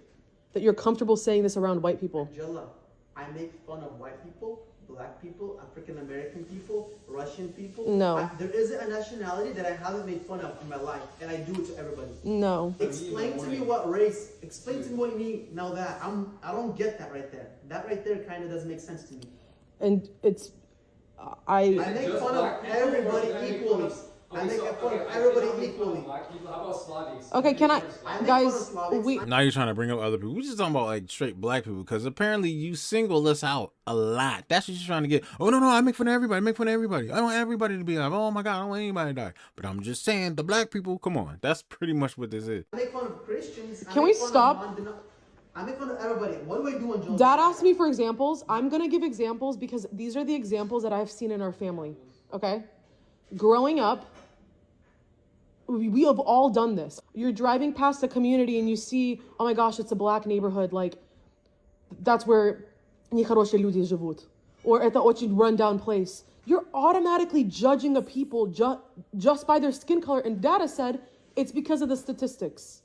S1: That you're comfortable saying this around white people.
S4: Angela, I make fun of white people, black people, African American people, Russian people.
S1: No.
S4: There isn't a nationality that I haven't made fun of in my life, and I do it to everybody.
S1: No.
S4: Explain to me what race. Explain to me what you mean. Now that I don't get that right there. That right there kind of doesn't make sense to me.
S1: And it's
S4: I make
S3: Just
S4: fun
S3: black
S4: of
S3: people, or
S4: everybody
S3: can I make
S4: equally.
S3: fun of-
S4: I make fun of
S3: I said
S4: everybody
S3: don't make fun of
S4: equally.
S3: black people. How about Slavics?
S1: okay. Can I,
S4: I make fun of
S1: guys?
S4: Slavics.
S1: We
S2: Now you're trying to bring up other people. We're just talking about like straight black people because apparently you single us out a lot. That's what you're trying to get. Oh no, I make fun of everybody. I make fun of everybody. I want everybody to be alive. Oh my God, I don't want anybody to die. But I'm just saying the black people. Come on, that's pretty much what this is.
S4: I make fun of Christians. I
S1: Can
S4: make
S1: we
S4: fun of
S1: stop?
S4: I make fun of everybody. What do I do on Joe?
S1: Dad asked me for examples. I'm gonna give examples because these are the examples that I've seen in our family. Okay, growing up. We have all done this. You're driving past a community and you see, oh my gosh, it's a black neighborhood. Like, that's where нехорошие люди живут. Or это очень run-down place. You're automatically judging a people just by their skin color. And data said it's because of the statistics.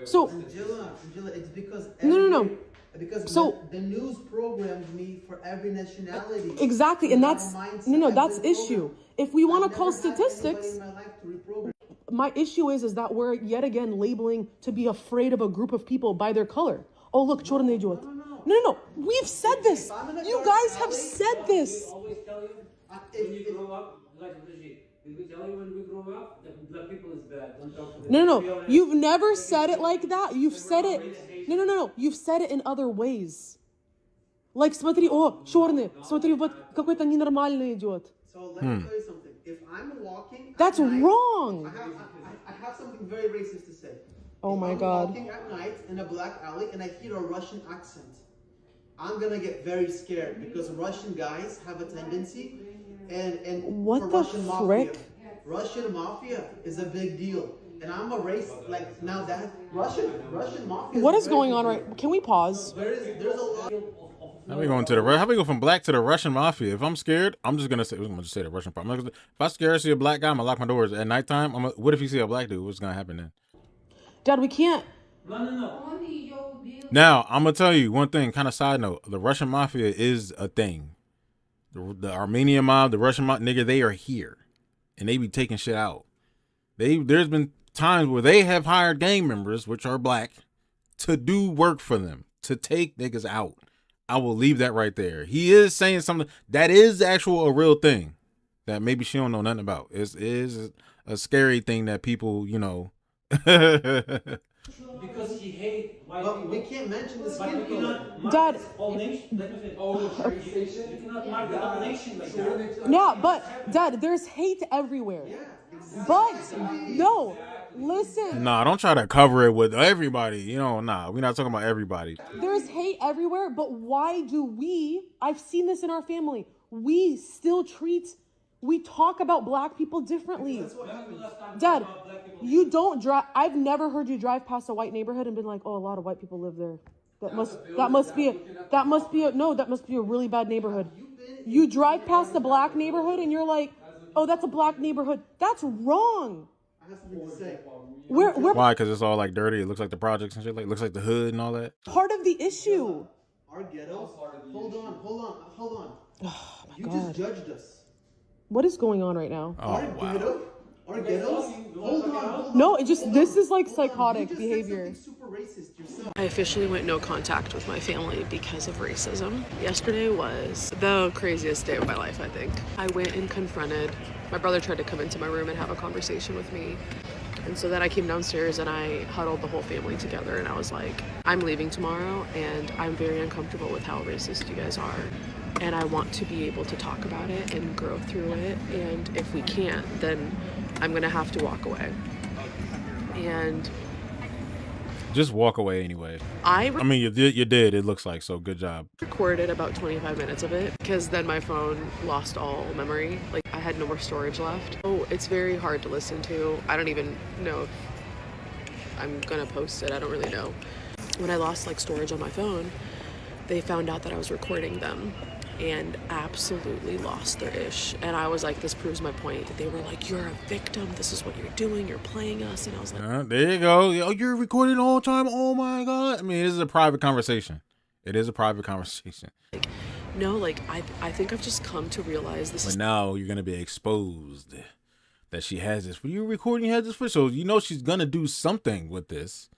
S1: So,
S4: Angela, it's because
S1: No.
S4: Because
S1: So-
S4: the news programs me for every nationality.
S1: exactly. And
S4: I have
S1: that's,
S4: a mindset.
S1: no,
S4: I've
S1: that's
S4: been
S1: issue.
S4: programmed.
S1: If we want to
S4: I've
S1: call
S4: never had anybody
S1: statistics,
S4: in my life to reprogram.
S1: my issue is that we're yet again labeling to be afraid of a group of people by their color. Oh, look, черный идет. No. We've said this.
S4: If I'm in a
S1: You
S4: dark
S1: guys have
S4: alley-
S1: said this.
S5: We always tell you when you grow up, like we tell you when we grow up that black people is bad. Don't talk to them.
S1: No. You've never said it like that. You've said it. No. You've said it in other ways. Like, смотри, о, черный. Смотри, вот какой-то ненормальный идет.
S4: So let me tell you something. If I'm walking,
S1: That's
S4: at night,
S1: wrong.
S4: I have something very racist to say.
S1: Oh
S4: If
S1: my
S4: I'm
S1: God.
S4: walking at night in a black alley and I hear a Russian accent, I'm gonna get very scared because Russian guys have a tendency, and
S1: What
S4: for
S1: the
S4: Russian
S1: frick?
S4: mafia, Russian mafia is a big deal. And I'm a race, like, now that Russian mafia.
S1: What is going on right? Can we pause?
S4: There's a lot.
S2: How we going to the? How we go from black to the Russian mafia? If I'm scared, I'm just gonna say the Russian part. If I scare see a black guy, I'm gonna lock my doors at nighttime. What if you see a black dude? What's gonna happen then?
S1: Dad, we can't.
S5: No.
S2: Now I'm gonna tell you one thing. Kind of side note: the Russian mafia is a thing. The Armenian mob, the Russian mob, nigga, they are here, and they be taking shit out. There's been times where they have hired gang members, which are black, to do work for them, to take niggas out. I will leave that right there. He is saying something that is a real thing that maybe she don't know nothing about. It is a scary thing that people,
S5: Because he hates white
S4: But
S5: people.
S4: we can't mention the
S5: But you
S4: skin color.
S5: cannot mark
S1: Dad.
S5: this whole nation. Let me finish.
S3: Oh, the train station?
S5: You cannot mark the whole nation like that.
S1: Yeah, but Dad, there's hate everywhere. But no, listen.
S2: Nah, don't try to cover it with everybody. Nah, we're not talking about everybody.
S1: There's hate everywhere, but why do we, I've seen this in our family, we still talk about black people differently. Dad, you don't drive, I've never heard you drive past a white neighborhood and been like, oh, a lot of white people live there. That must be a really bad neighborhood. You drive past a black neighborhood and you're like, oh, that's a black neighborhood. That's wrong.
S4: I have something to say.
S1: We're
S2: Why? Because it's all like dirty. It looks like the projects and shit. Like looks like the hood and all that.
S1: part of the issue.
S4: Our ghettos. Hold on.
S1: Oh my
S4: You
S1: God.
S4: just judged us.
S1: What is going on right now?
S2: Oh wow.
S4: Our ghettos. Hold on.
S1: No, this is like psychotic
S4: You just
S1: behavior.
S4: said something super racist yourself.
S1: I officially went no contact with my family because of racism. Yesterday was the craziest day of my life, I think. I went and confronted, my brother tried to come into my room and have a conversation with me. And so then I came downstairs and I huddled the whole family together and I was like, I'm leaving tomorrow and I'm very uncomfortable with how racist you guys are. And I want to be able to talk about it and grow through it. And if we can't, then I'm gonna have to walk away. And
S2: Just walk away anyway.
S1: I
S2: mean, you did. It looks like so. Good job.
S1: recorded about 25 minutes of it because then my phone lost all memory. Like I had no more storage left. Oh, it's very hard to listen to. I don't even know if I'm gonna post it. I don't really know. When I lost like storage on my phone, they found out that I was recording them and absolutely lost their ish. And I was like, this proves my point. They were like, you're a victim. This is what you're doing. You're playing us. And I was like,
S2: There you go. Oh, you're recording all the time. Oh my God. I mean, this is a private conversation. It is a private conversation.
S1: no, like I think I've just come to realize this
S2: But
S1: is
S2: now you're gonna be exposed that she has this. When you recording, you have this footage, so she's gonna do something with this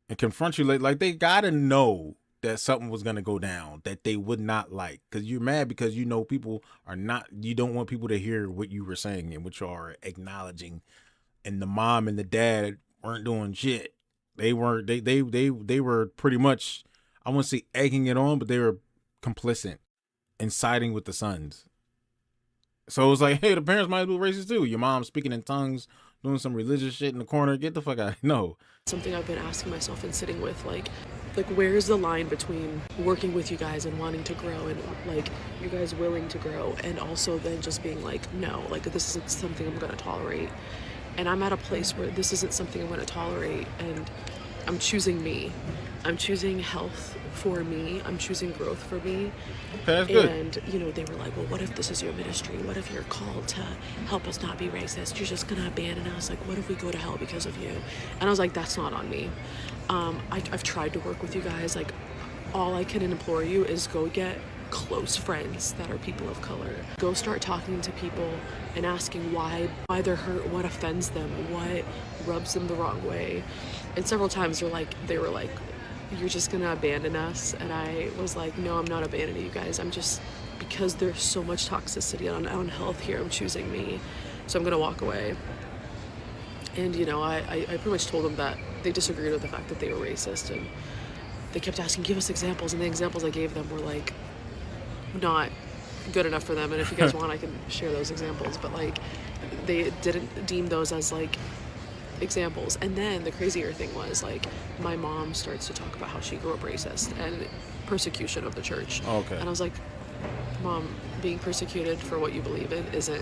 S2: and confront you. Like they gotta know that something was gonna go down that they would not like, because you're mad because people are not. You don't want people to hear what you were saying and what you are acknowledging. And the mom and the dad weren't doing shit. They weren't. They were pretty much. I wouldn't say egging it on, but they were complicit and siding with the sons. So it was like, hey, the parents might be racist too. Your mom speaking in tongues, doing some religious shit in the corner. Get the fuck out. No.
S1: something I've been asking myself and sitting with, like where's the line between working with you guys and wanting to grow and like you guys willing to grow and also then just being like, no, like this isn't something I'm gonna tolerate. And I'm at a place where this isn't something I'm gonna tolerate, and I'm choosing me. I'm choosing health for me. I'm choosing growth for me.
S2: Okay, that's good.
S1: And, they were like, well, what if this is your ministry? What if you're called to help us not be racist? You're just going to abandon us. Like, what if we go to hell because of you? And I was like, that's not on me. I've tried to work with you guys. Like, all I can implore you is go get close friends that are people of color. Go start talking to people and asking why they're hurt, what offends them, what rubs them the wrong way. And several times they were like, you're just gonna abandon us. And I was like, no, I'm not abandoning you guys. I'm just, because there's so much toxicity on health here, I'm choosing me. So I'm gonna walk away. And I pretty much told them that they disagreed with the fact that they were racist, and they kept asking, give us examples, and the examples I gave them were like not good enough for them. And if you guys want, I can share those examples, but like they didn't deem those as like examples. And then the crazier thing was, like, my mom starts to talk about how she grew up racist and persecution of the church.
S2: Okay.
S1: And I was like, Mom, being persecuted for what you believe in isn't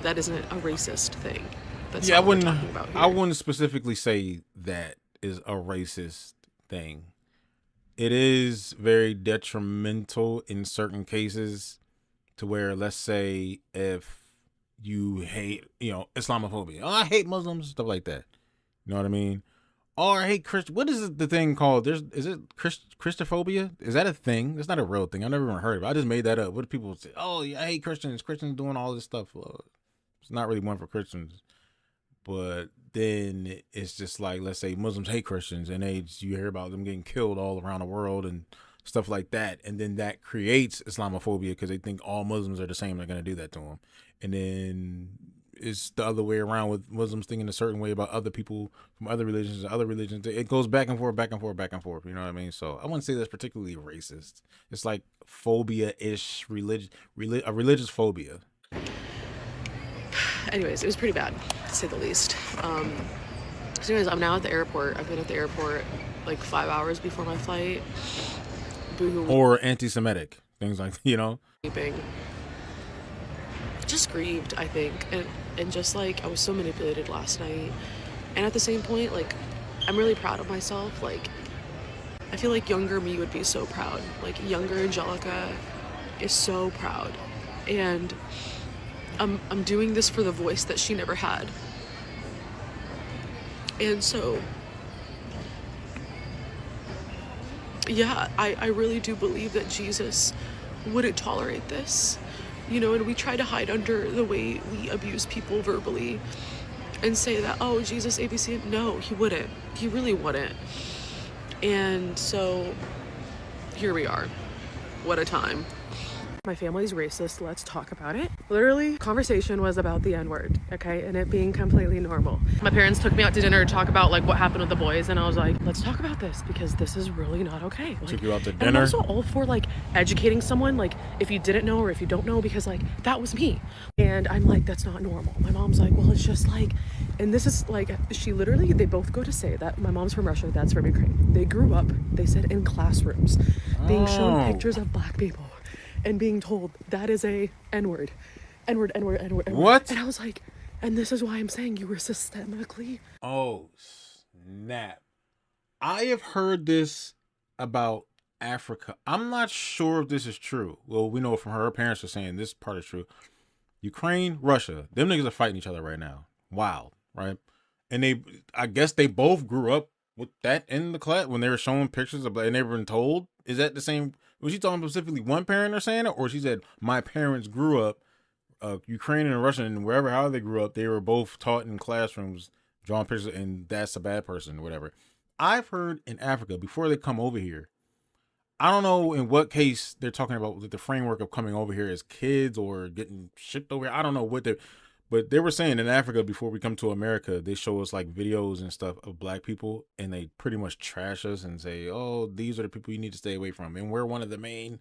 S1: a racist thing. That's
S2: Yeah,
S1: not what we're talking about here.
S2: I wouldn't specifically say that is a racist thing. It is very detrimental in certain cases to where, let's say, if you hate, Islamophobia. Oh, I hate Muslims, stuff like that. You know what I mean? Or I hate Christian. What is the thing called? Is it Christophobia? Is that a thing? It's not a real thing. I never even heard of it. I just made that up. What do people say? Oh, yeah, I hate Christians. Christians doing all this stuff. Well, it's not really one for Christians. But then it's just like, let's say Muslims hate Christians, and you hear about them getting killed all around the world and stuff like that. And then that creates Islamophobia because they think all Muslims are the same. They're going to do that to them. And then it's the other way around with Muslims thinking a certain way about other people from other religions. It goes back and forth, back and forth, back and forth. You know what I mean? So I wouldn't say that's particularly racist. It's like phobia-ish, a religious phobia.
S1: Anyways, it was pretty bad, to say the least. So anyways, I'm now at the airport. I've been at the airport like 5 hours before my flight. Boo-hoo.
S2: Or anti-Semitic, things like,
S1: Sleeping. Just grieved, I think. And just like, I was so manipulated last night. And at the same point, like, I'm really proud of myself. Like, I feel like younger me would be so proud. Like, younger Angelica is so proud. And I'm doing this for the voice that she never had. And so, yeah, I really do believe that Jesus wouldn't tolerate this, and we try to hide under the way we abuse people verbally and say that, oh, Jesus, ABC. No, he wouldn't. He really wouldn't. And so here we are. What a time. My family's racist, let's talk about it. Literally, conversation was about the N-word, okay, and it being completely normal. My parents took me out to dinner to talk about like what happened with the boys, and I was like, let's talk about this because this is really not okay. Like,
S2: took you out to
S1: and
S2: dinner?
S1: I'm also all for like educating someone, like if you didn't know or if you don't know, because like that was me. And I'm like, that's not normal. My mom's like, well, it's just like, and this is like, they both go to say that my mom's from Russia, dad's from Ukraine. They grew up, they said, in classrooms, being shown pictures of black people and being told that is a N-word, N-word, N-word, N-word, N-word.
S2: What?
S1: And I was like, and this is why I'm saying you were systemically.
S2: Oh, snap. I have heard this about Africa. I'm not sure if this is true. Well, we know from her parents are saying this part is true. Ukraine, Russia, them niggas are fighting each other right now. Wild, right? And I guess they both grew up with that in the class when they were showing pictures of, and they were told, is that the same? Was she talking specifically one parent or saying it? Or she said, my parents grew up, Ukrainian and Russian, and wherever, how they grew up, they were both taught in classrooms, drawing pictures, and that's a bad person, or whatever. I've heard in Africa, before they come over here, I don't know in what case they're talking about with the framework of coming over here as kids or getting shipped over here. I don't know but they were saying in Africa before we come to America, they show us like videos and stuff of black people, and they pretty much trash us and say, oh, these are the people you need to stay away from. And we're one of the main.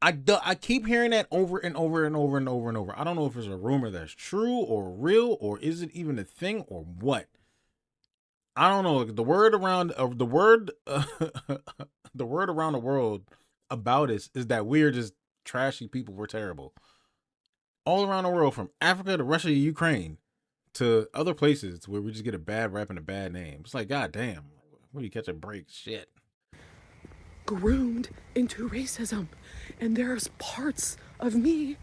S2: I keep hearing that over and over and over and over and over. I don't know if it's a rumor that's true or real, or is it even a thing or what? I don't know. The word around the word around the world about us is that we're just trashy people. We're terrible. All around the world, from Africa to Russia to Ukraine to other places where we just get a bad rap and a bad name. It's like, God damn, where do you catch a break? Shit.
S1: Groomed into racism. And there's parts of me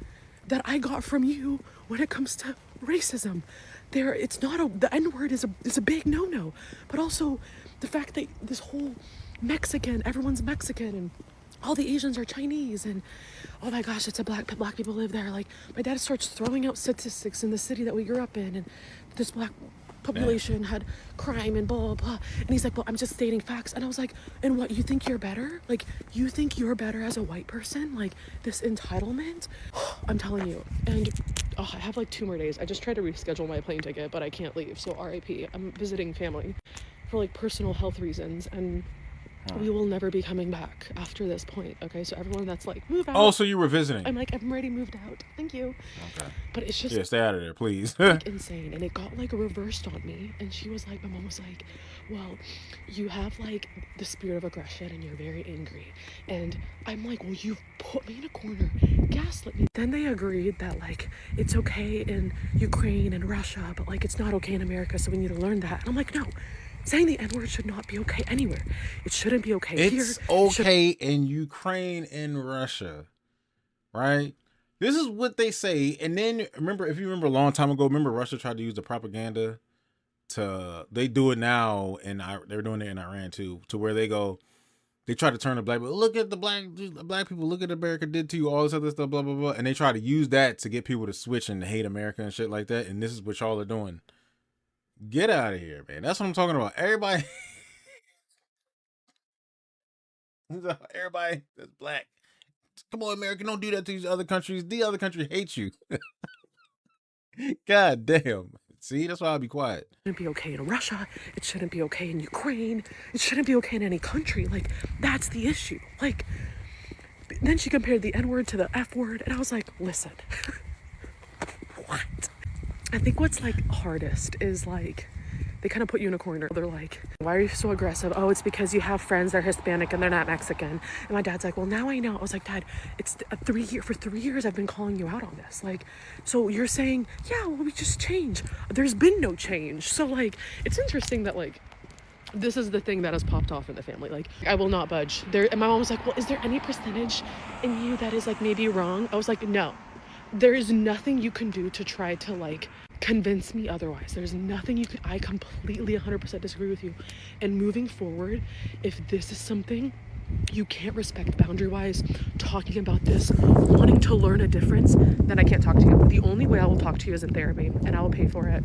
S1: that I got from you when it comes to racism. The N-word is a big no-no. But also the fact that this whole everyone's Mexican and all the Asians are Chinese, and oh my gosh, it's black people live there. Like, my dad starts throwing out statistics in the city that we grew up in, and this black population had crime and blah, blah. And he's like, well, I'm just stating facts. And I was like, and what, you think you're better? Like, you think you're better as a white person? Like, this entitlement? I'm telling you. And I have like 2 more days. I just tried to reschedule my plane ticket, but I can't leave. So RIP. I'm visiting family for like personal health reasons. And We will never be coming back after this point. Okay, so everyone that's like, move out.
S2: Oh, so you were visiting?
S1: I'm like, I'm already moved out. Thank you.
S2: Okay.
S1: But it's just
S2: Yeah, stay out of there, please.
S1: like insane, and it got like reversed on me. And she was like, my mom was like, well, you have like the spirit of aggression and you're very angry. And I'm like, well, you've put me in a corner, gaslit me. Then they agreed that like it's okay in Ukraine and Russia, but like it's not okay in America, so we need to learn that. And I'm like, no, saying the N-word should not be okay anywhere. It shouldn't be okay here.
S2: It's okay in Ukraine and Russia, right? This is what they say. And then remember, if you remember a long time ago, remember Russia tried to use the propaganda to, they do it now, and they're doing it in Iran too, to where they try to turn the black people, look at the black people, look at what America did to you, all this other stuff, blah, blah, blah. And they try to use that to get people to switch and hate America and shit like that. And this is what y'all are doing. Get out of here, man. That's what I'm talking about. Everybody that's black, come on, America, don't do that to these other countries. The other country hates you. God damn. See, that's why I'll be quiet.
S1: It shouldn't be okay in Russia. It shouldn't be okay in Ukraine. It shouldn't be okay in any country. Like, that's the issue. Like, then she compared the N-word to the F-word, and I was like, listen. What? I think what's like hardest is like, they kind of put you in a corner. They're like, why are you so aggressive? Oh, it's because you have friends that are Hispanic and they're not Mexican. And my dad's like, well, now I know. I was like, Dad, it's for 3 years I've been calling you out on this. Like, so you're saying, yeah, well, we just change. There's been no change. So like, it's interesting that like, this is the thing that has popped off in the family. Like, I will not budge. And my mom was like, well, is there any percentage in you that is like maybe wrong? I was like, no, there is nothing you can do to try to like convince me otherwise. There's nothing you could. I completely 100% disagree with you. And moving forward, if this is something you can't respect boundary wise, talking about this, wanting to learn a difference, then I can't talk to you. The only way I will talk to you is in therapy, and I will pay for it.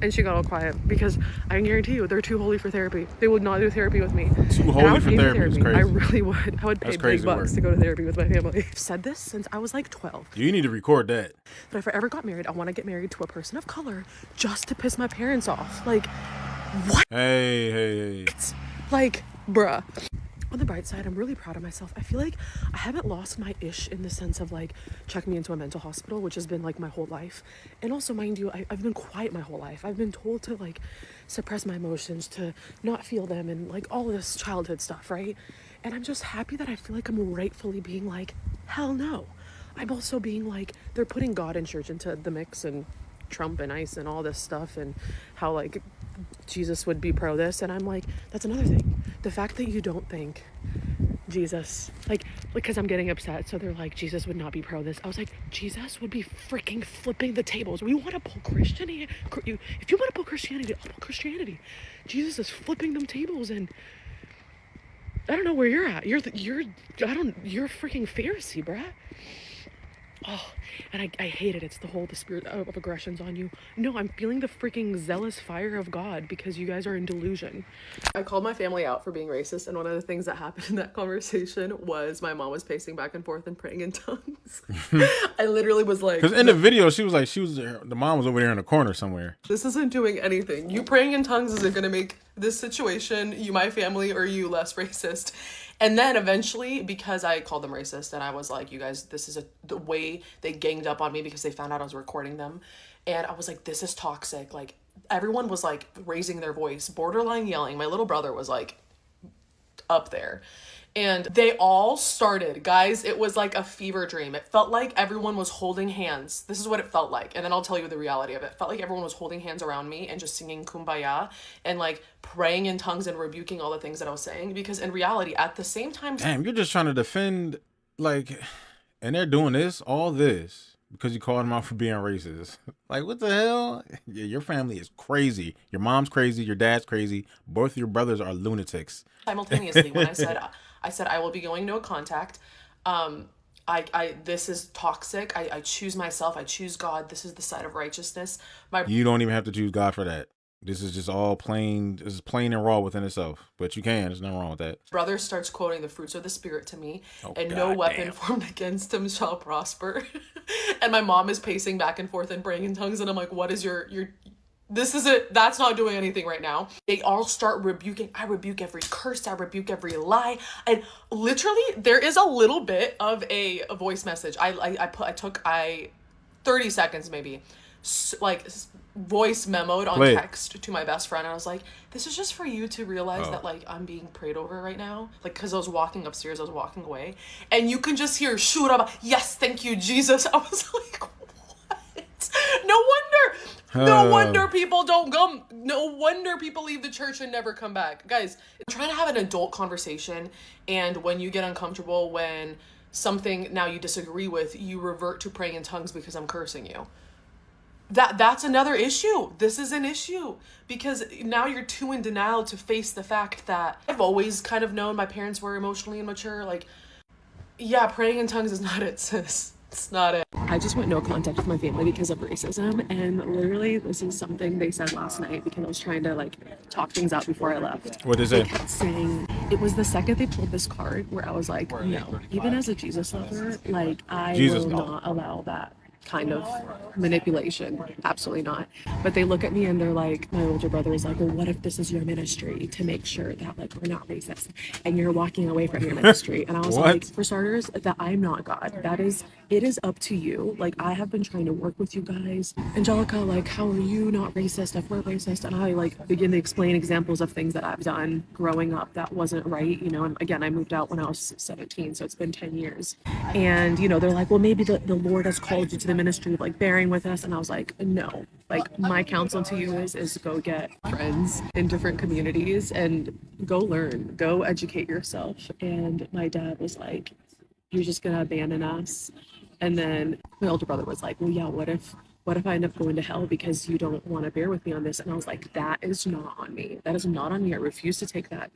S1: And she got all quiet because I can guarantee you they're too holy for therapy. They would not do therapy with me.
S2: Too holy for therapy is crazy.
S1: I really would. I would pay big bucks to go to therapy with my family. I've said this since I was like 12.
S2: You need to record that.
S1: But if I ever got married, I want to get married to a person of color just to piss my parents off. Like, what?
S2: Hey.
S1: Like, bruh. On the bright side, I'm really proud of myself. I feel like I haven't lost my ish in the sense of like checking me into a mental hospital, which has been like my whole life. And also, mind you, I've been quiet my whole life. I've been told to like suppress my emotions, to not feel them, and like all of this childhood stuff, right? And I'm just happy that I feel like I'm rightfully being like, hell no. I'm also being like, they're putting God and church into the mix, and Trump and ICE and all this stuff, and how like Jesus would be pro this, and I'm like, that's another thing. The fact that you don't think Jesus, like, because I'm getting upset, so they're like, Jesus would not be pro this. I was like, Jesus would be freaking flipping the tables. We want to pull Christianity. If you want to pull Christianity, I'll pull Christianity. Jesus is flipping them tables, and I don't know where you're at. You're a freaking Pharisee, bruh. Oh, and I hate it. It's the spirit of aggression's on you. No, I'm feeling the freaking zealous fire of God because you guys are in delusion. I called my family out for being racist, and one of the things that happened in that conversation was my mom was pacing back and forth and praying in tongues. I literally was like,
S2: because in the video the mom was over there in a corner somewhere.
S1: this isn't doing anything. You praying in tongues isn't gonna make this situation, you, my family, or you less racist. And then eventually, because I called them racist, and I was like, you guys, this is the way they ganged up on me because they found out I was recording them. And I was like, this is toxic. Like, everyone was like raising their voice, borderline yelling. My little brother was like up there. And they all started, guys, it was like a fever dream. It felt like everyone was holding hands. This is what it felt like. And then I'll tell you the reality of it. It felt like everyone was holding hands around me and just singing Kumbaya and like praying in tongues and rebuking all the things that I was saying. Because in reality, at the same time...
S2: Damn, you're just trying to defend, like, and they're doing all this, because you called them out for being racist. Like, what the hell? Yeah, your family is crazy. Your mom's crazy. Your dad's crazy. Both of your brothers are lunatics.
S1: Simultaneously, when I said I will be going to a contact. This is toxic. I choose myself. I choose God. This is the side of righteousness.
S2: You don't even have to choose God for that. This is just all plain. This is plain and raw within itself. But you can. There's nothing wrong with that.
S1: Brother starts quoting the fruits of the spirit to me, and no weapon formed against him shall prosper. And my mom is pacing back and forth and praying in tongues, and I'm like, what is your This is it. That's not doing anything right now. They all start rebuking. I rebuke every curse. I rebuke every lie. And literally, there is a little bit of a voice message. I took 30 seconds maybe, like voice memoed on text to my best friend. I was like, this is just for you to realize that like I'm being prayed over right now. Like, cause I was walking upstairs, I was walking away, and you can just hear Shura. Yes, thank you, Jesus. I was like, what? No wonder people don't come. No wonder people leave the church and never come back. Guys, trying to have an adult conversation, and when you get uncomfortable, when something now you disagree with, you revert to praying in tongues because I'm cursing you. That's another issue. This is an issue because now you're too in denial to face the fact that I've always kind of known my parents were emotionally immature. Like, yeah, praying in tongues is not it, sis. It's not it. I just went no contact with my family because of racism, and literally this is something they said last night because I was trying to like talk things out before I left.
S2: What did they say?
S1: They kept saying, it was the second they pulled this card where I was like, no, even as a Jesus lover, like I will not allow that kind of manipulation. Absolutely not. But they look at me and they're like, my older brother is like, well, what if this is your ministry to make sure that like we're not racist and you're walking away from your ministry? And I was like, for starters, that I'm not God. It is up to you. Like, I have been trying to work with you guys. Angelica, like, how are you not racist if we're racist? And I like begin to explain examples of things that I've done growing up that wasn't right, you know. And again, I moved out when I was 17, so it's been 10 years. And you know, they're like, well, maybe the Lord has called you to the ministry of like bearing with us. And I was like, no. Like, my counsel to you is go get friends in different communities and go learn, go educate yourself. And my dad was like, you're just gonna abandon us? And then my older brother was like, well, yeah, what if I end up going to hell because you don't want to bear with me on this? And I was like, that is not on me. That is not on me. I refuse to take that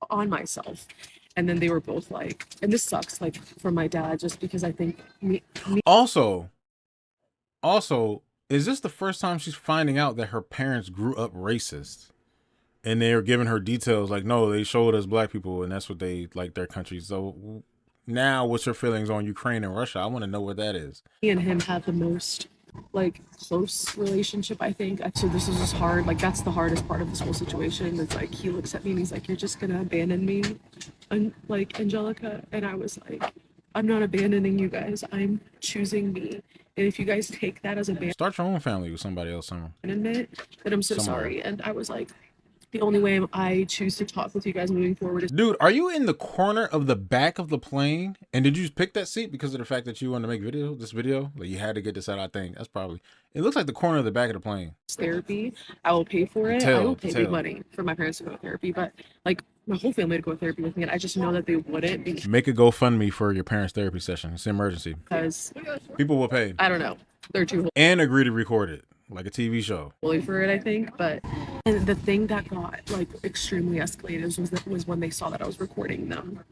S1: on myself. And then they were both like, and this sucks, like, for my dad, just because I think
S2: Also, is this the first time she's finding out that her parents grew up racist? And they're giving her details like, no, they showed us black people and that's what they like their country. So now what's your feelings on Ukraine and Russia? I want to know what that is.
S1: Me and him have the most like close relationship, I think. So this is just hard. Like, that's the hardest part of this whole situation. It's like he looks at me and he's like, you're just gonna abandon me, and like, Angelica. And I was like, I'm not abandoning you guys. I'm choosing me. And if you guys take that as a
S2: start your own family with somebody else somewhere.
S1: Abandonment, then I'm so sorry. And I was like, the only way I choose to talk with you guys moving forward is...
S2: Dude, are you in the corner of the back of the plane? And did you just pick that seat because of the fact that you wanted to make this video? Like, you had to get this out, I think. That's probably... It looks like the corner of the back of the plane.
S1: Therapy. I will pay for it. I will pay big money for my parents to go to therapy. But, like, my whole family to go to therapy with me. And I just know that they wouldn't.
S2: Make a GoFundMe for your parents' therapy session. It's an emergency.
S1: Because...
S2: people will pay.
S1: I don't know. They're too...
S2: And agree to record it. Like a TV show.
S1: Fully for it, I think. But and the thing that got like extremely escalated was when they saw that I was recording them.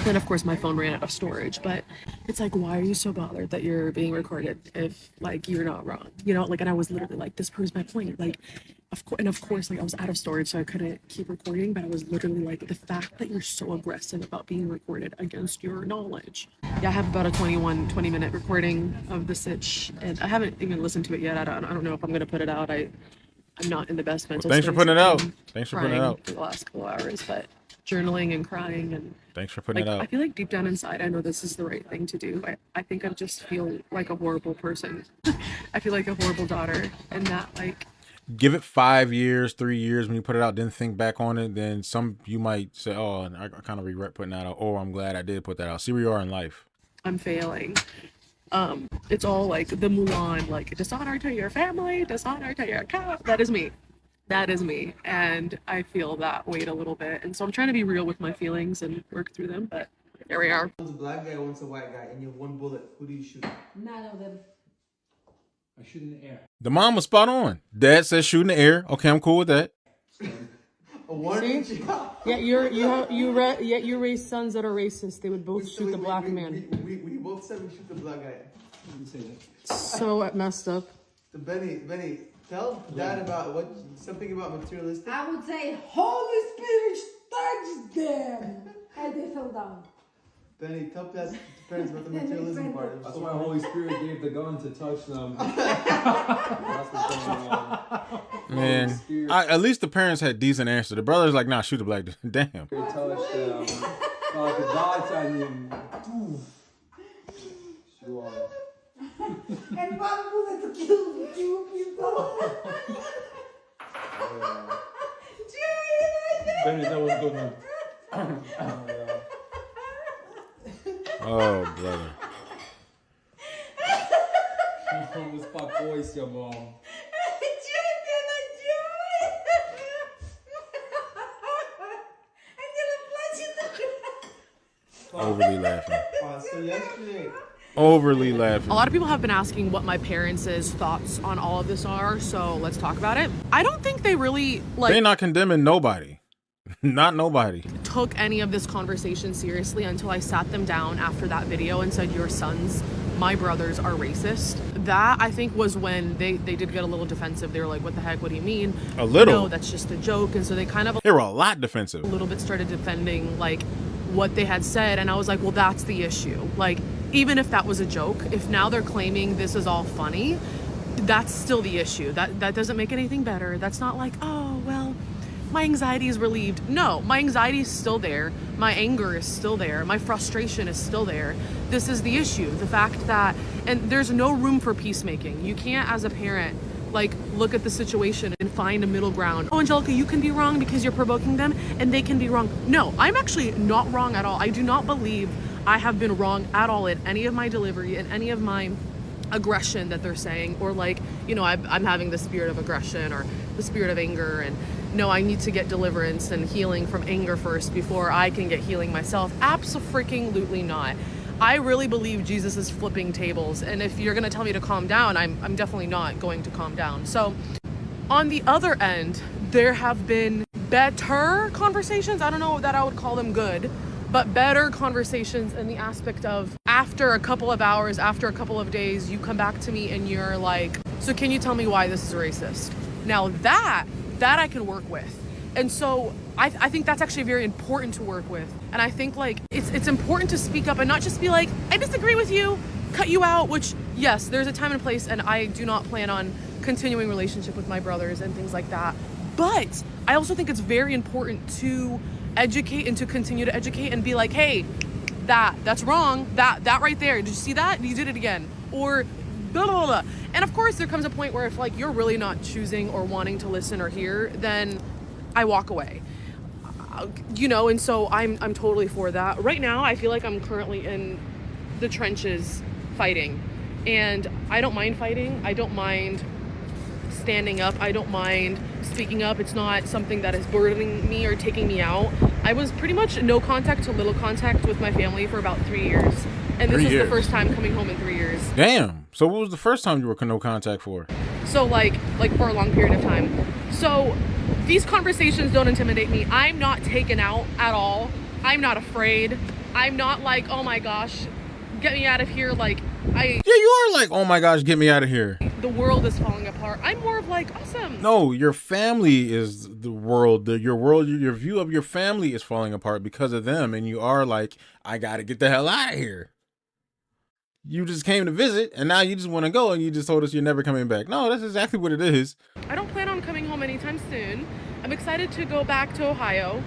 S1: Then of course my phone ran out of storage. But it's like, why are you so bothered that you're being recorded if like you're not wrong? You know, like, and I was literally like, this proves my point. Like, of course, like, I was out of storage, so I couldn't keep recording, but I was literally like, the fact that you're so aggressive about being recorded against your knowledge. Yeah, I have about a 20-minute recording of the sitch, and I haven't even listened to it yet. I don't know if I'm gonna put it out. I'm not in the best mental
S2: thanks
S1: space.
S2: For putting it out. Thanks for putting it out.
S1: For the last couple hours, but journaling and crying and...
S2: Thanks for putting it out.
S1: I feel like deep down inside, I know this is the right thing to do. I think I just feel like a horrible person. I feel like a horrible daughter, and that, like...
S2: Give it 5 years, 3 years when you put it out, then think back on it. Then you might say, oh, I kind of regret putting that out. Or I'm glad I did put that out. See where you are in life.
S1: I'm failing. It's all like the Mulan, like, dishonor to your family, dishonor to your cow. That is me. That is me. And I feel that weight a little bit. And so I'm trying to be real with my feelings and work through them. But there we are.
S4: One's a black guy, one's a white guy, and you have one bullet. Who do you shoot?
S5: None of them. I shoot in the air.
S2: The mom was spot on. Dad says shoot in the air. Okay, I'm cool with that.
S4: A warning.
S1: Yeah, you raise sons that are racist. They would both shoot the black man.
S4: We both said we shoot the black guy.
S5: You say that.
S1: So messed up.
S4: So Benny, tell Dad about something about materialistic.
S6: I would say, Holy Spirit touched them, and they fell down.
S4: Benny, tell Dad's parents about the materialism part.
S3: That's why Holy Spirit gave the gun to touch them. That's what's going on.
S2: Man, at least the parents had decent answers. The brother's like, nah, shoot the black dude. Damn.
S3: Touchdown. God's on you. Sure.
S6: And Papa wanted to kill people.
S3: Benny, that was a good one.
S2: Oh, brother.
S3: Успокойся, мам.
S2: Overly laughing.
S4: So yesterday,
S2: Overly laughing.
S1: A lot of people have been asking what my parents' thoughts on all of this are, so let's talk about it. I don't think they really
S2: They're not condemning nobody. Not nobody.
S1: took any of this conversation seriously until I sat them down after that video and said, your sons, my brothers, are racist. That, I think, was when they did get a little defensive. They were like, what the heck, what do you mean?
S2: A little.
S1: No, that's just a joke. And so they kind of
S2: They were a lot defensive.
S1: a little bit started defending like what they had said, and I was like, well, that's the issue. Like, even if that was a joke, if now they're claiming this is all funny, that's still the issue. That doesn't make anything better. That's not like, oh, well, my anxiety is relieved. No, my anxiety is still there. My anger is still there. My frustration is still there. This is the issue. The fact that, and there's no room for peacemaking. You can't, as a parent, like, look at the situation and find a middle ground. Oh, Angelica, you can be wrong because you're provoking them, and they can be wrong. No, I'm actually not wrong at all. I do not believe I have been wrong at all in any of my delivery, in any of my aggression that they're saying, or like, you know, I'm having the spirit of aggression or the spirit of anger, and no, I need to get deliverance and healing from anger first before I can get healing myself. Abso-freaking-lutely not. I really believe Jesus is flipping tables, and if you're gonna tell me to calm down, I'm definitely not going to calm down. So on the other end, there have been better conversations. I don't know that I would call them good, but better conversations in the aspect of, after a couple of hours, after a couple of days, you come back to me and you're like, so can you tell me why this is racist? Now that I can work with. And so I think that's actually very important to work with. And I think like it's important to speak up and not just be like, I disagree with you, cut you out, which yes, there's a time and place, and I do not plan on continuing relationship with my brothers and things like that. But I also think it's very important to educate and to continue to educate and be like, hey, that's wrong. That right there. Did you see that? You did it again. Or blah, blah, blah. And of course there comes a point where if like you're really not choosing or wanting to listen or hear, then I walk away. You know, and so I'm totally for that. Right now I feel like I'm currently in the trenches fighting. And I don't mind fighting. I don't mind standing up. I don't mind speaking up. It's not something that is burdening me or taking me out. I was pretty much no contact to little contact with my family for about 3 years. And this is the first time coming home in 3 years.
S2: Damn. So what was the first time you were no contact for?
S1: So like for a long period of time. So these conversations don't intimidate me. I'm not taken out at all. I'm not afraid. I'm not like, oh my gosh, get me out of here. Like
S2: Yeah, you are like, oh my gosh, get me out of here.
S1: The world is falling apart. I'm more of like, awesome.
S2: No, your family is the world. Your view of your family is falling apart because of them. And you are like, I got to get the hell out of here. You just came to visit and now you just want to go and you just told us you're never coming back. No, that's exactly what it is.
S1: I don't plan on coming home anytime soon. I'm excited to go back to Ohio.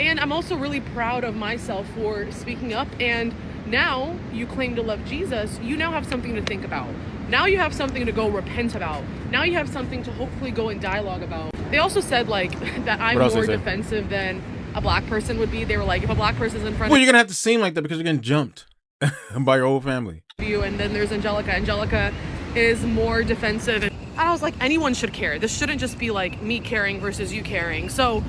S1: And I'm also really proud of myself for speaking up. And now you claim to love Jesus. You now have something to think about. Now you have something to go repent about. Now you have something to hopefully go in dialogue about. They also said like that I'm more defensive than a black person would be. They were like, if a black person's in front
S2: of you, you're going to have to seem like that because you're getting jumped by your whole family.
S1: And then there's Angelica. Angelica is more defensive. And I was like, anyone should care. This shouldn't just be like me caring versus you caring. So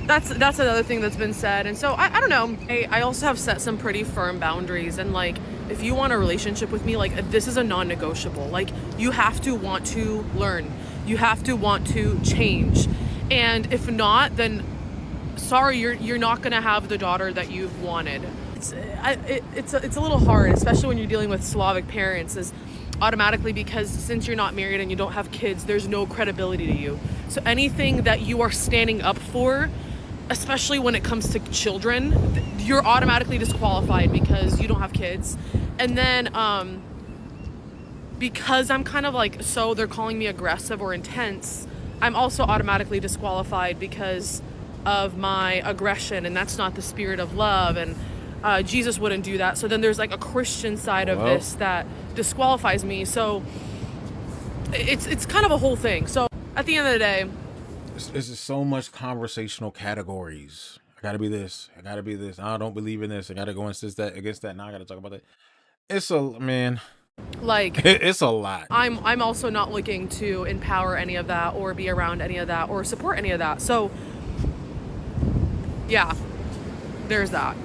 S1: that's another thing that's been said. And so I don't know. I also have set some pretty firm boundaries. And like, if you want a relationship with me, like this is a non-negotiable. Like you have to want to learn. You have to want to change. And if not, then sorry, you're not gonna have the daughter that you've wanted. It's a little hard, especially when you're dealing with Slavic parents, is automatically because since you're not married and you don't have kids, there's no credibility to you. So anything that you are standing up for, especially when it comes to children, you're automatically disqualified because you don't have kids. And then because I'm kind of like, so they're calling me aggressive or intense, I'm also automatically disqualified because of my aggression, and that's not the spirit of love, and Jesus wouldn't do that. So then there's like a Christian side of this that disqualifies me. So it's kind of a whole thing. So at the end of the day,
S2: It's just so much conversational categories. I gotta be this. I gotta be this. I don't believe in this. I gotta go against that. Now I gotta talk about that. It's a man.
S1: like,
S2: It's a lot.
S1: I'm also not looking to empower any of that or be around any of that or support any of that. So yeah, there's that.